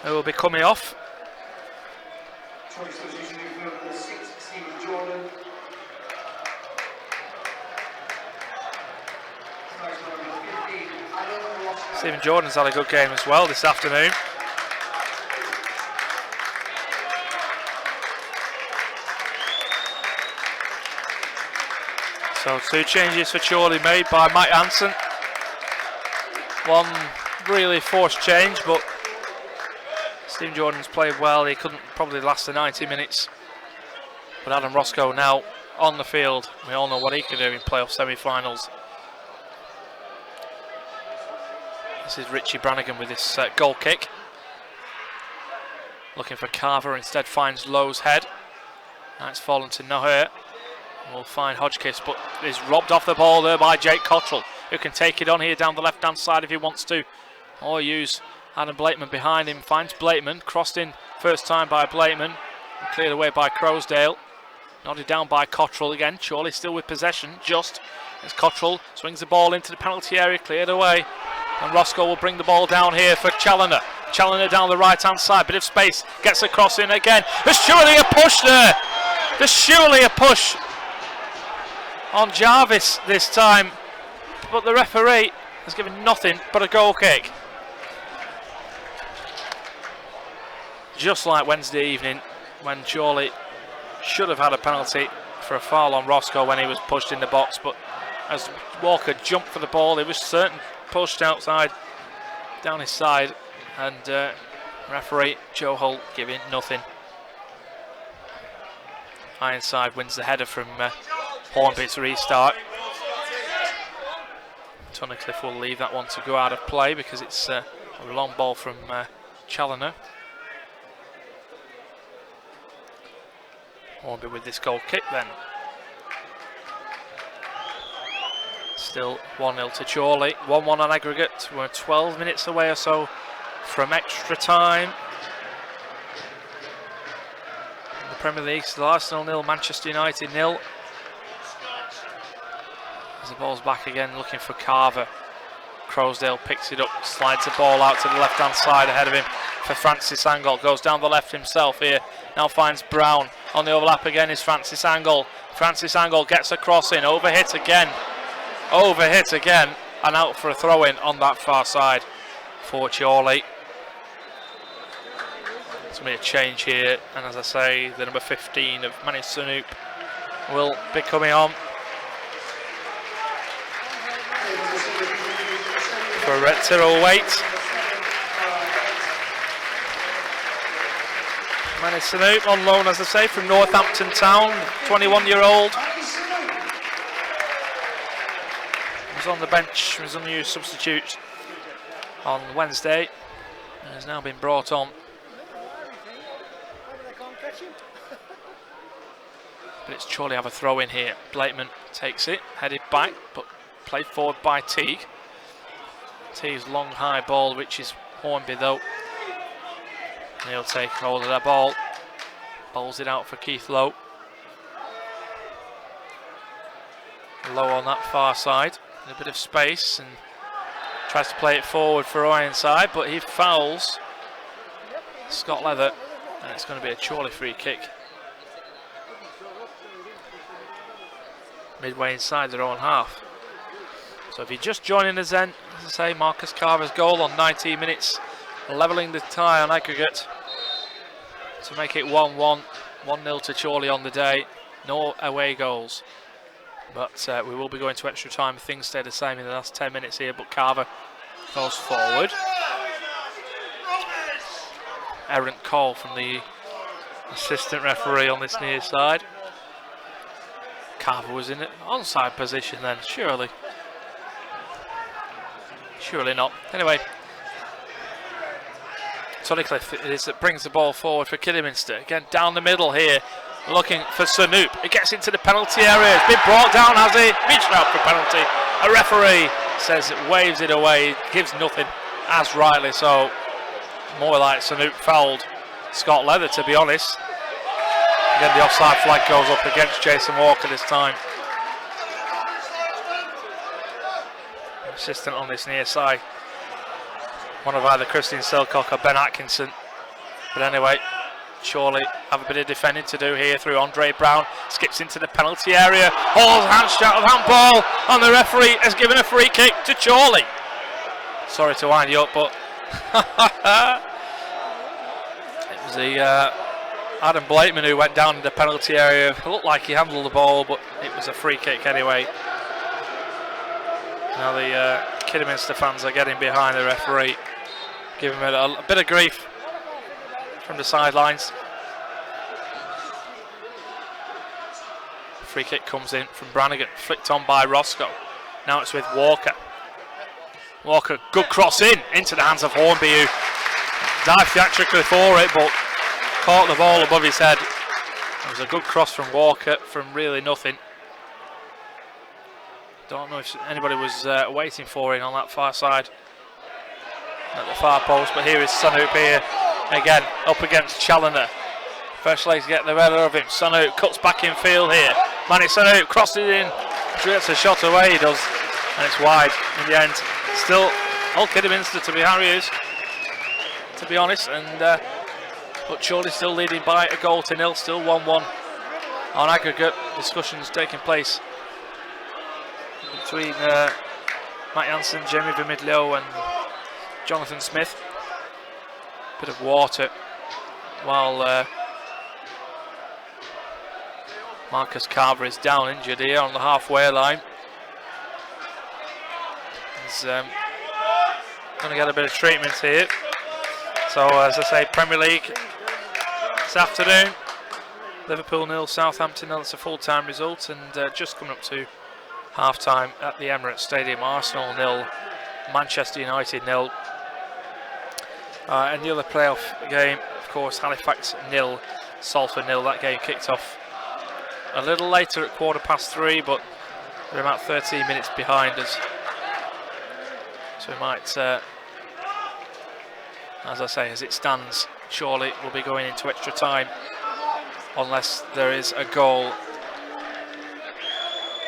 who will be coming off. Stephen Jordan's had a good game as well this afternoon. So 2 changes for Chorley made by Mike Hansen. One really forced change, but Stephen Jordan's played well. He couldn't probably last the 90 minutes. But Adam Roscoe now on the field. We all know what he can do in playoff semi-finals. This is Richie Brannigan with this goal kick. Looking for Carver, instead finds Lowe's head. Now it's fallen to Noher. We'll find Hodgkiss, but is robbed off the ball there by Jake Cottrell, who can take it on here down the left-hand side if he wants to, or use Adam Blakeman behind him. Finds Blakeman, crossed in first time by Blakeman, and cleared away by Crowsdale. Nodded down by Cottrell again. Chorley still with possession, just as Cottrell swings the ball into the penalty area, cleared away. And Roscoe will bring the ball down here for Challoner. Challoner down the right-hand side, bit of space, gets a cross in again. There's surely a push there. There's surely a push on Jarvis this time, but the referee has given nothing but a goal kick. Just like Wednesday evening, when Chorley should have had a penalty for a foul on Roscoe when he was pushed in the box, but as Walker jumped for the ball, he was certain pushed outside down his side, and referee Joe Holt giving nothing. Ironside wins the header from Hornby's restart. Tunnicliffe will leave that one to go out of play because it's a long ball from Challoner. Hornby with this goal kick then. Still 1-0 to Chorley, 1-1 on aggregate. We're 12 minutes away or so from extra time. In the Premier League, still Arsenal 0, Manchester United 0. As the ball's back again, looking for Carver. Crowsdale picks it up, slides the ball out to the left-hand side ahead of him for Francis Angle. Goes down the left himself here. Now finds Brown. On the overlap again is Francis Angle. Francis Angle gets a cross in, overhit again, and out for a throw-in on that far side for Chorley. There's going to be a change here, and as I say, the number 15 of Manny Sanoop will be coming on for Tyrrell Waite. Manny Sanoop on loan, as I say, from Northampton Town, 21-year-old. He was on the bench, was an unused substitute on Wednesday, and has now been brought on. But it's Chorley have a throw in here. Blakeman takes it, headed back, but played forward by Teague. Teague's long high ball reaches Hornby though. And he'll take hold of that ball. Bowls it out for Keith Lowe. Low on that far side. A bit of space and tries to play it forward for Ironside, but he fouls Scott Leather, and it's going to be a Chorley free kick. Midway inside their own half. So if you're just joining us then, as I say, Marcus Carver's goal on 19 minutes, levelling the tie on aggregate to make it 1-1, 1-0 to Chorley on the day. No away goals. But we will be going to extra time. Things stay the same in the last 10 minutes here, but Carver goes forward. Errant call from the assistant referee on this near side. Carver was in an onside position then, surely. Surely not. Anyway, Tullycliffe it is that brings the ball forward for Kidderminster. Again, down the middle here, looking for Sanoop. It gets into the penalty area. It's been brought down, has he? Reached out for penalty. A referee says it waves it away, gives nothing, as rightly so. More like Sanoop fouled Scott Leather, to be honest. Again, the offside flag goes up against Jason Walker this time. Assistant on this near side, one of either Christian Selcock or Ben Atkinson. But anyway, Chorley have a bit of defending to do here through Andre Brown. Skips into the penalty area. Hall's hand shot of handball, and the referee has given a free kick to Chorley. Sorry to wind you up, but it was the Adam Blakeman who went down in the penalty area. It looked like he handled the ball, but it was a free kick anyway. Now the Kidderminster fans are getting behind the referee, giving him a bit of grief from the sidelines. Free kick comes in from Brannigan, flicked on by Roscoe. Now it's with Walker. Walker, good cross into the hands of Hornby, who dived theatrically for it, but caught the ball above his head. It was a good cross from Walker from really nothing. Don't know if anybody was waiting for him on that far side at the far post, but here is Sanoop here again up against Challoner. First legs get the better of him. Sanoop cuts back in field here. Manny Sanoop crosses it in, gets a shot away, he does, and it's wide in the end. Still all Kidderminster to be Harriers, to be honest, and but Chorley still leading by a goal to nil, still 1-1 on aggregate. Discussions taking place between Matt Jansen, Jamie Vermidlio and Jonathan Smith. Bit of water while Marcus Carver is down injured here on the halfway line. He's going to get a bit of treatment here. So as I say, Premier League this afternoon, Liverpool 0, Southampton 0. It's a full-time result, and just coming up to half-time at the Emirates Stadium. Arsenal 0, Manchester United 0. And the other playoff game, of course, Halifax 0, Salford 0. That game kicked off a little later at 3:15, but they're about 13 minutes behind us. So we might, as I say, as it stands, Chorley will be going into extra time unless there is a goal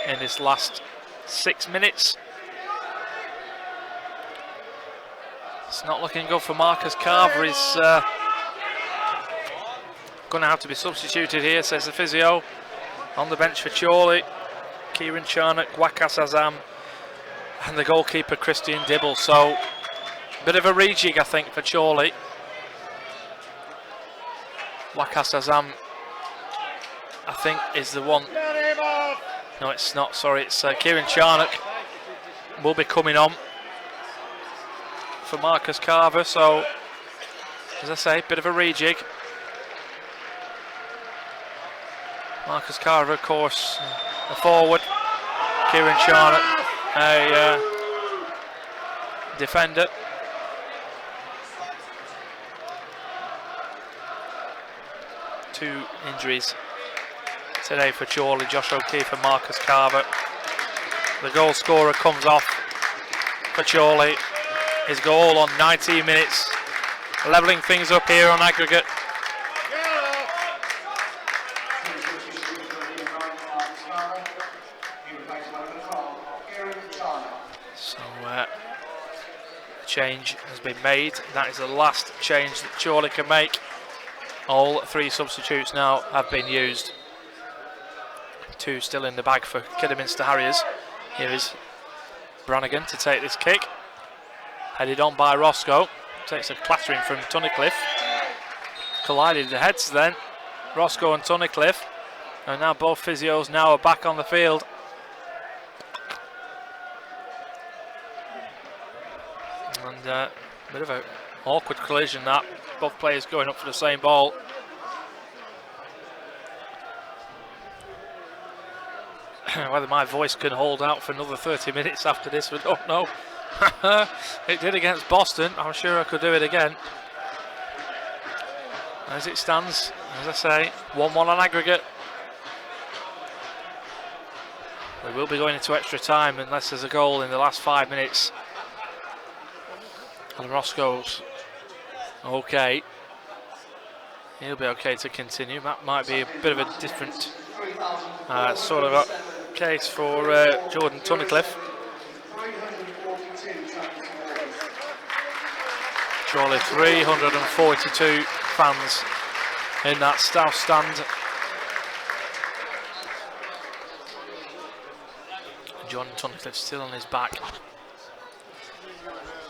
in this last 6 minutes. It's not looking good for Marcus Carver. He's going to have to be substituted here, says the physio. On the bench for Chorley, Kieran Charnock, Wakas Azam, and the goalkeeper Christian Dibble. So Bit of a rejig, I think, for Chorley. Lakasazam, I think, is the one. No, it's not, sorry, it's Kieran Charnock will be coming on for Marcus Carver. So, as I say, bit of a rejig. Marcus Carver, of course, the forward. Kieran Charnock, a defender. Two injuries today for Chorley, Josh O'Keefe and Marcus Carver. The goal scorer comes off for Chorley. His goal on 19 minutes, levelling things up here on aggregate. So change has been made. That is the last change that Chorley can make. All three substitutes now have been used. Two still in the bag for Kidderminster Harriers. Here is Brannigan to take this kick. Headed on by Roscoe. Takes a clattering from Tunnicliffe. Collided the heads then. Roscoe and Tunnicliffe. And now both physios now are back on the field. And a bit of an awkward collision that. Both players going up for the same ball. Whether my voice can hold out for another 30 minutes after this, we don't know. It did against Boston. I'm sure I could do it again. As it stands, as I say, 1-1 on aggregate. We will be going into extra time unless there's a goal in the last 5 minutes. And Roscoe's okay. He'll be okay to continue. That might be a bit of a different sort of a case for Jordan Tunnicliffe. Surely 342 fans in that South stand. Jordan Tunnicliffe still on his back.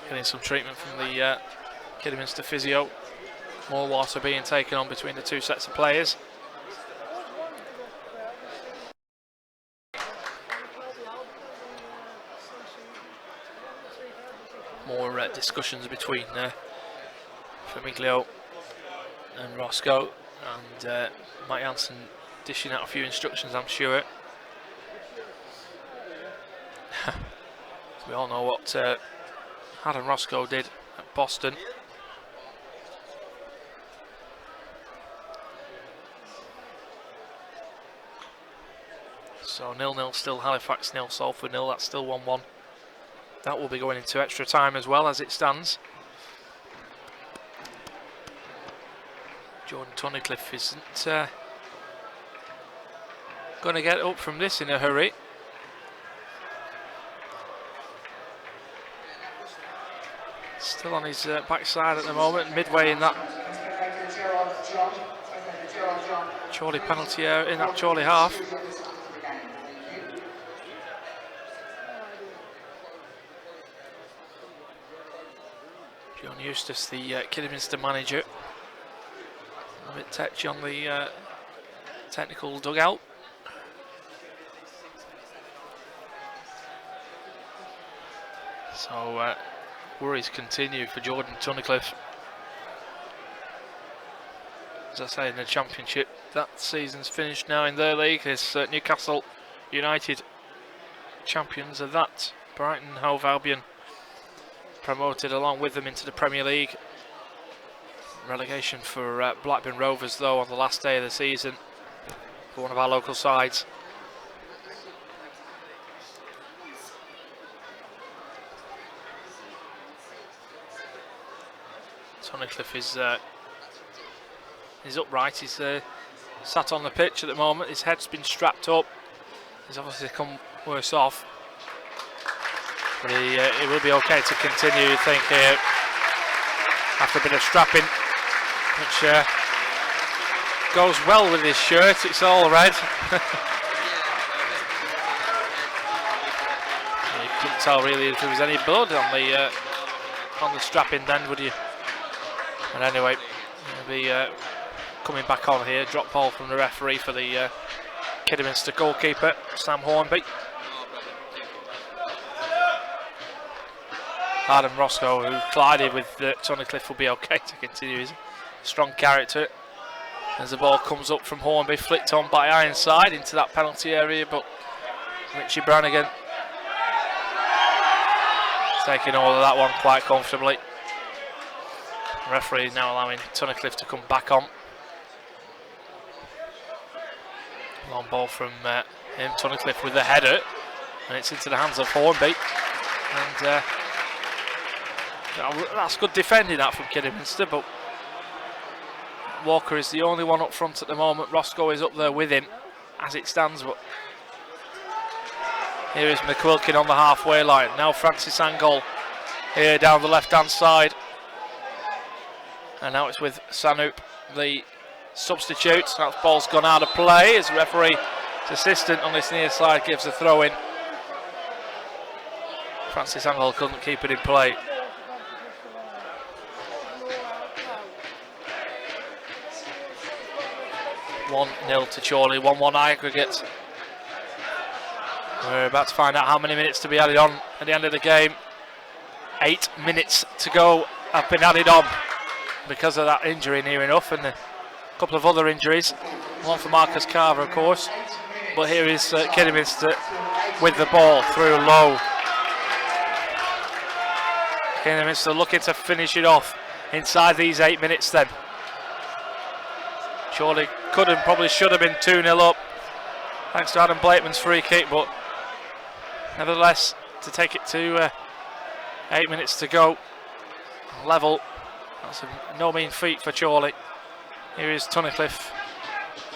Getting some treatment from the Kidderminster physio. More water being taken on between the two sets of players. More discussions between Famiglio and Roscoe, and Mike Jansen dishing out a few instructions, I'm sure. We all know what Adam Roscoe did at Boston. So 0-0 still, Halifax 0, Salford 0, that's still 1-1. That will be going into extra time as well as it stands. Jordan Tunnicliffe isn't going to get up from this in a hurry. Still on his backside at the moment, midway in that Chorley penalty area, in that Chorley half. John Eustace, the Kidderminster manager, a bit touchy on the technical dugout. So worries continue for Jordan Tunnicliffe. As I say, in the Championship, that season's finished now in their league. It's Newcastle United champions of that. Brighton Hove Albion promoted along with them into the Premier League. Relegation for Blackburn Rovers, though, on the last day of the season for one of our local sides. Tunnicliffe is upright. He's sat on the pitch at the moment. His head's been strapped up. He's obviously come worse off. But he will be okay to continue, I think, here after a bit of strapping, which goes well with his shirt. It's all red. You couldn't tell really if there was any blood on the on the strapping then, would you? And anyway, he'll be coming back on here. Drop ball from the referee for the Kidderminster goalkeeper, Sam Hornby. Adam Roscoe, who collided with Tunnicliffe, will be okay to continue his strong character. As the ball comes up from Hornby, flicked on by Ironside into that penalty area, but Richie Brannigan taking all of that one quite comfortably. The referee now allowing Tunnicliffe to come back on. Long ball from him, Tunnicliffe with the header, and it's into the hands of Hornby. And that's good defending that from Kidderminster, but Walker is the only one up front at the moment. Roscoe is up there with him as it stands, but here is McQuilkin on the halfway line. Now Francis Angol here down the left hand side, and now it's with Sanup, the substitute. That ball's gone out of play as referee's assistant on this near side gives a throw in. Francis Angol couldn't keep it in play. 1-0 to Chorley, 1-1 aggregate. We're about to find out how many minutes to be added on at the end of the game. 8 minutes to go have been added on because of that injury, near enough, and a couple of other injuries. One for Marcus Carver, of course. But here is Kidderminster with the ball through low. Kidderminster looking to finish it off inside these 8 minutes then. Chorley could and probably should have been 2-0 up thanks to Adam Blakeman's free kick, but nevertheless, to take it to 8 minutes to go, level, that's no mean feat for Chorley. Here is Tunnicliffe.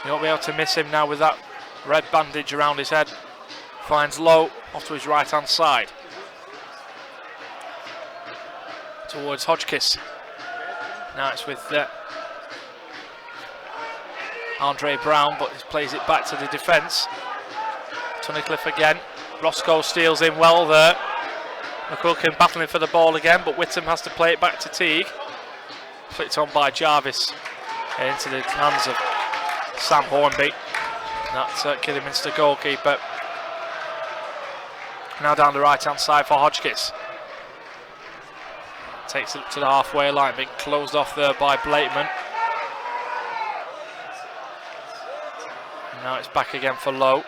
You won't be able to miss him now with that red bandage around his head. Finds Lowe off to his right hand side towards Hodgkiss. Now it's with Andre Brown, but he plays it back to the defence. Tunnicliffe again. Roscoe steals in well there. McQuilkin battling for the ball again, but Whittam has to play it back to Teague. Flicked on by Jarvis into the hands of Sam Hornby. That's Kidderminster goalkeeper. Now down the right hand side for Hodgkiss. Takes it up to the halfway line, being closed off there by Blakeman. Now it's back again for Lowe.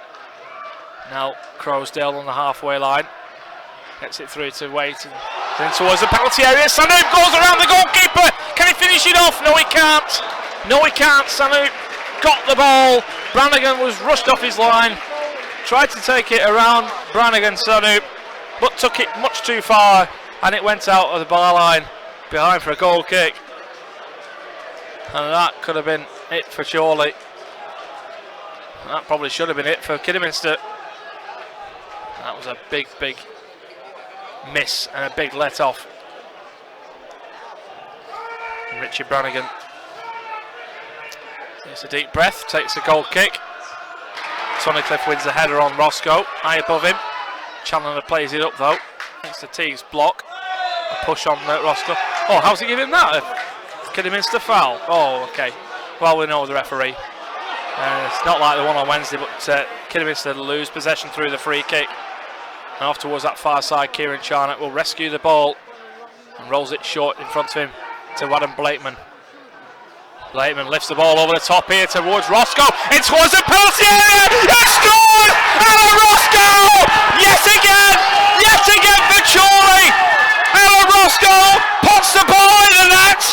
Now Crowsdale on the halfway line. Gets it through to Waite and then towards the penalty area. Sanup goes around the goalkeeper. Can he finish it off? No, he can't. No, he can't. Sanup got the ball. Brannigan was rushed off his line. Tried to take it around Brannigan, Sanup, but took it much too far, and it went out of the bar line behind for a goal kick. And that could have been it for Chorley. That probably should have been it for Kidderminster. That was a big, big miss and a big let off. And Richie Brannigan takes a deep breath, takes a goal kick. Tunnicliffe wins the header on Roscoe, high above him. Chandler plays it up though. Thanks to Teague's block. A push on Roscoe. Oh, how's he giving that? A Kidderminster foul. Oh, okay. Well, we know the referee. It's not like the one on Wednesday, but Kidderminster lose possession through the free kick. And off towards that far side, Kieran Charnock will rescue the ball and rolls it short in front of him to Adam Blakeman. Blakeman lifts the ball over the top here towards Roscoe. It's towards the penalty area. It's scored! Alan Roscoe! Yet again for Chorley. Alan Roscoe puts the ball in the net.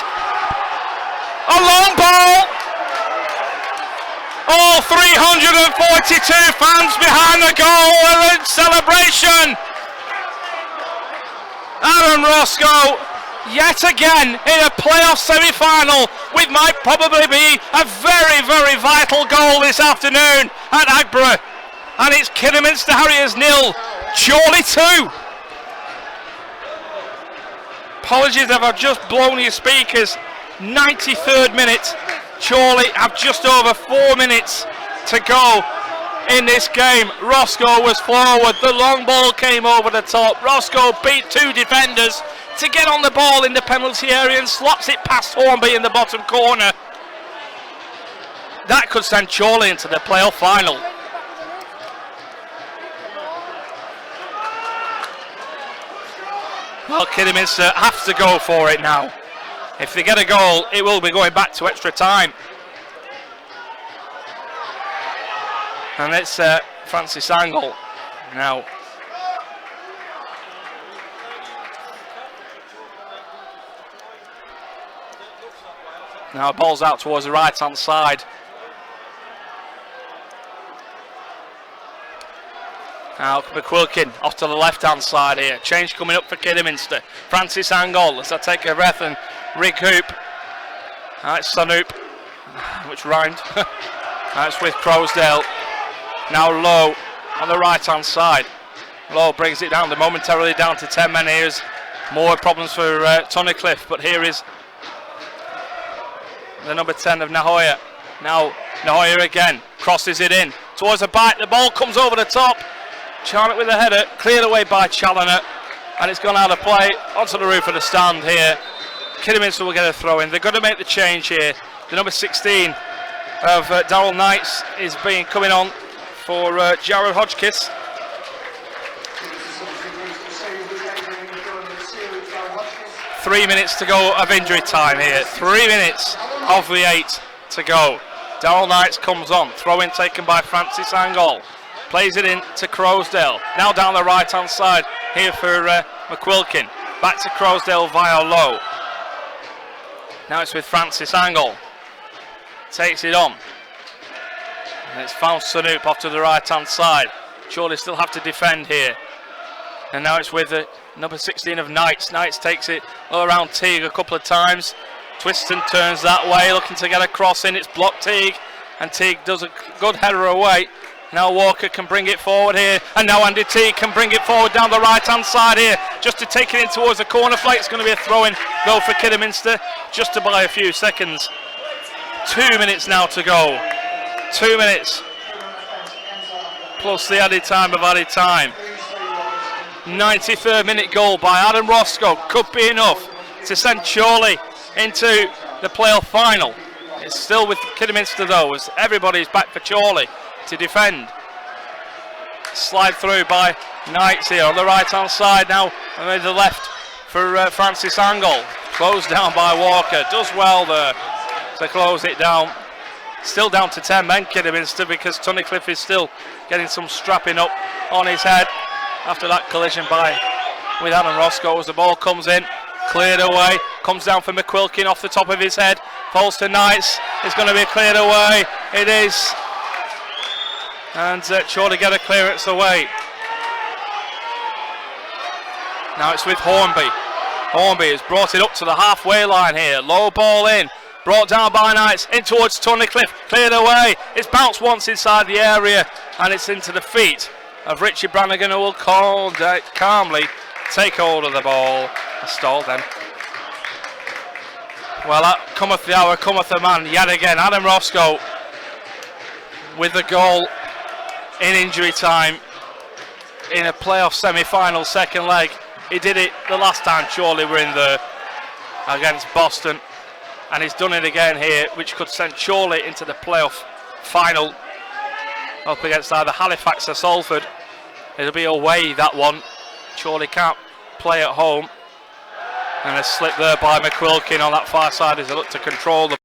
A long ball. All 342 fans behind the goal are in celebration. Aaron Roscoe, yet again in a playoff semi-final, with might probably be a very, very vital goal this afternoon at Agborough. And it's Kidderminster Harriers 0, Chorley 2. Apologies if I've just blown your speakers. 93rd minute. Chorley have just over 4 minutes to go in this game. Roscoe was forward, the long ball came over the top. Roscoe beat two defenders to get on the ball in the penalty area and slots it past Hornby in the bottom corner. That could send Chorley into the playoff final. Well, Kidderminster have to go for it now. If they get a goal, it will be going back to extra time. And it's Francis Angle now. Now ball's out towards the right hand side. Now McQuilkin off to the left hand side here. Change coming up for Kidderminster. Francis Angle as I take a breath and recoup. It's Sanoop, which rhymed. That's with Crowsdale. Now Lowe on the right hand side. Lowe brings it down. They're momentarily down to 10 men. Here's more problems for Tunnicliffe, but here is the number 10 of Nahoya. Now Nahoya again crosses it in towards the bite. The ball comes over the top. Charnock with the header, cleared away by Challoner, and it's gone out of play onto the roof of the stand here. Kidderminster will get a throw in. They're going to make the change here. The number 16 of Darrell Knights is coming on for Jared Hodgkiss. 3 minutes to go of injury time here. 3 minutes of the 8 to go. Darrell Knights comes on. Throw in taken by Francis Angle. Plays it in to Crowsdale. Now down the right hand side here for McQuilkin. Back to Crowsdale via Lowe. Now it's with Francis Angle. Takes it on. And it's found Sanoop off to the right hand side. Chorley still have to defend here. And now it's with the number 16 of Knights. Knights takes it all around Teague a couple of times. Twists and turns that way, looking to get a cross in. It's blocked Teague. And Teague does a good header away. Now Walker can bring it forward here, and now Andy Teague can bring it forward down the right hand side here, just to take it in towards the corner flag. It's going to be a throw-in goal for Kidderminster, just to buy a few seconds. 2 minutes now to go. 2 minutes plus the added time of added time. 93rd minute goal by Adam Roscoe could be enough to send Chorley into the playoff final. It's still with Kidderminster though, as everybody's back for Chorley to defend. Slide through by Knights here on the right hand side now, and to the left for Francis Angle. Closed down by Walker. Does well there to close it down. Still down to 10 men Kidderminster, because Tunnicliffe is still getting some strapping up on his head after that collision with Adam Roscoe. As the ball comes in, cleared away, comes down for McQuilkin off the top of his head, falls to Knights. It's going to be cleared away. It is. And Chorley get a clearance away. Now it's with Hornby. Hornby has brought it up to the halfway line here. Low ball in. Brought down by Knights. In towards Tunnicliffe. Cleared away. It's bounced once inside the area. And it's into the feet of Richie Brannigan, who will calmly take hold of the ball. Stall then. Well, that cometh the hour, cometh the man. Yet again, Adam Roscoe with the goal in injury time in a playoff semi-final second leg. He did it the last time Chorley were in there against Boston, and he's done it again here, which could send Chorley into the playoff final up against either Halifax or Salford. It'll be away, that one. Chorley can't play at home, and a slip there by McQuilkin on that far side as they look to control the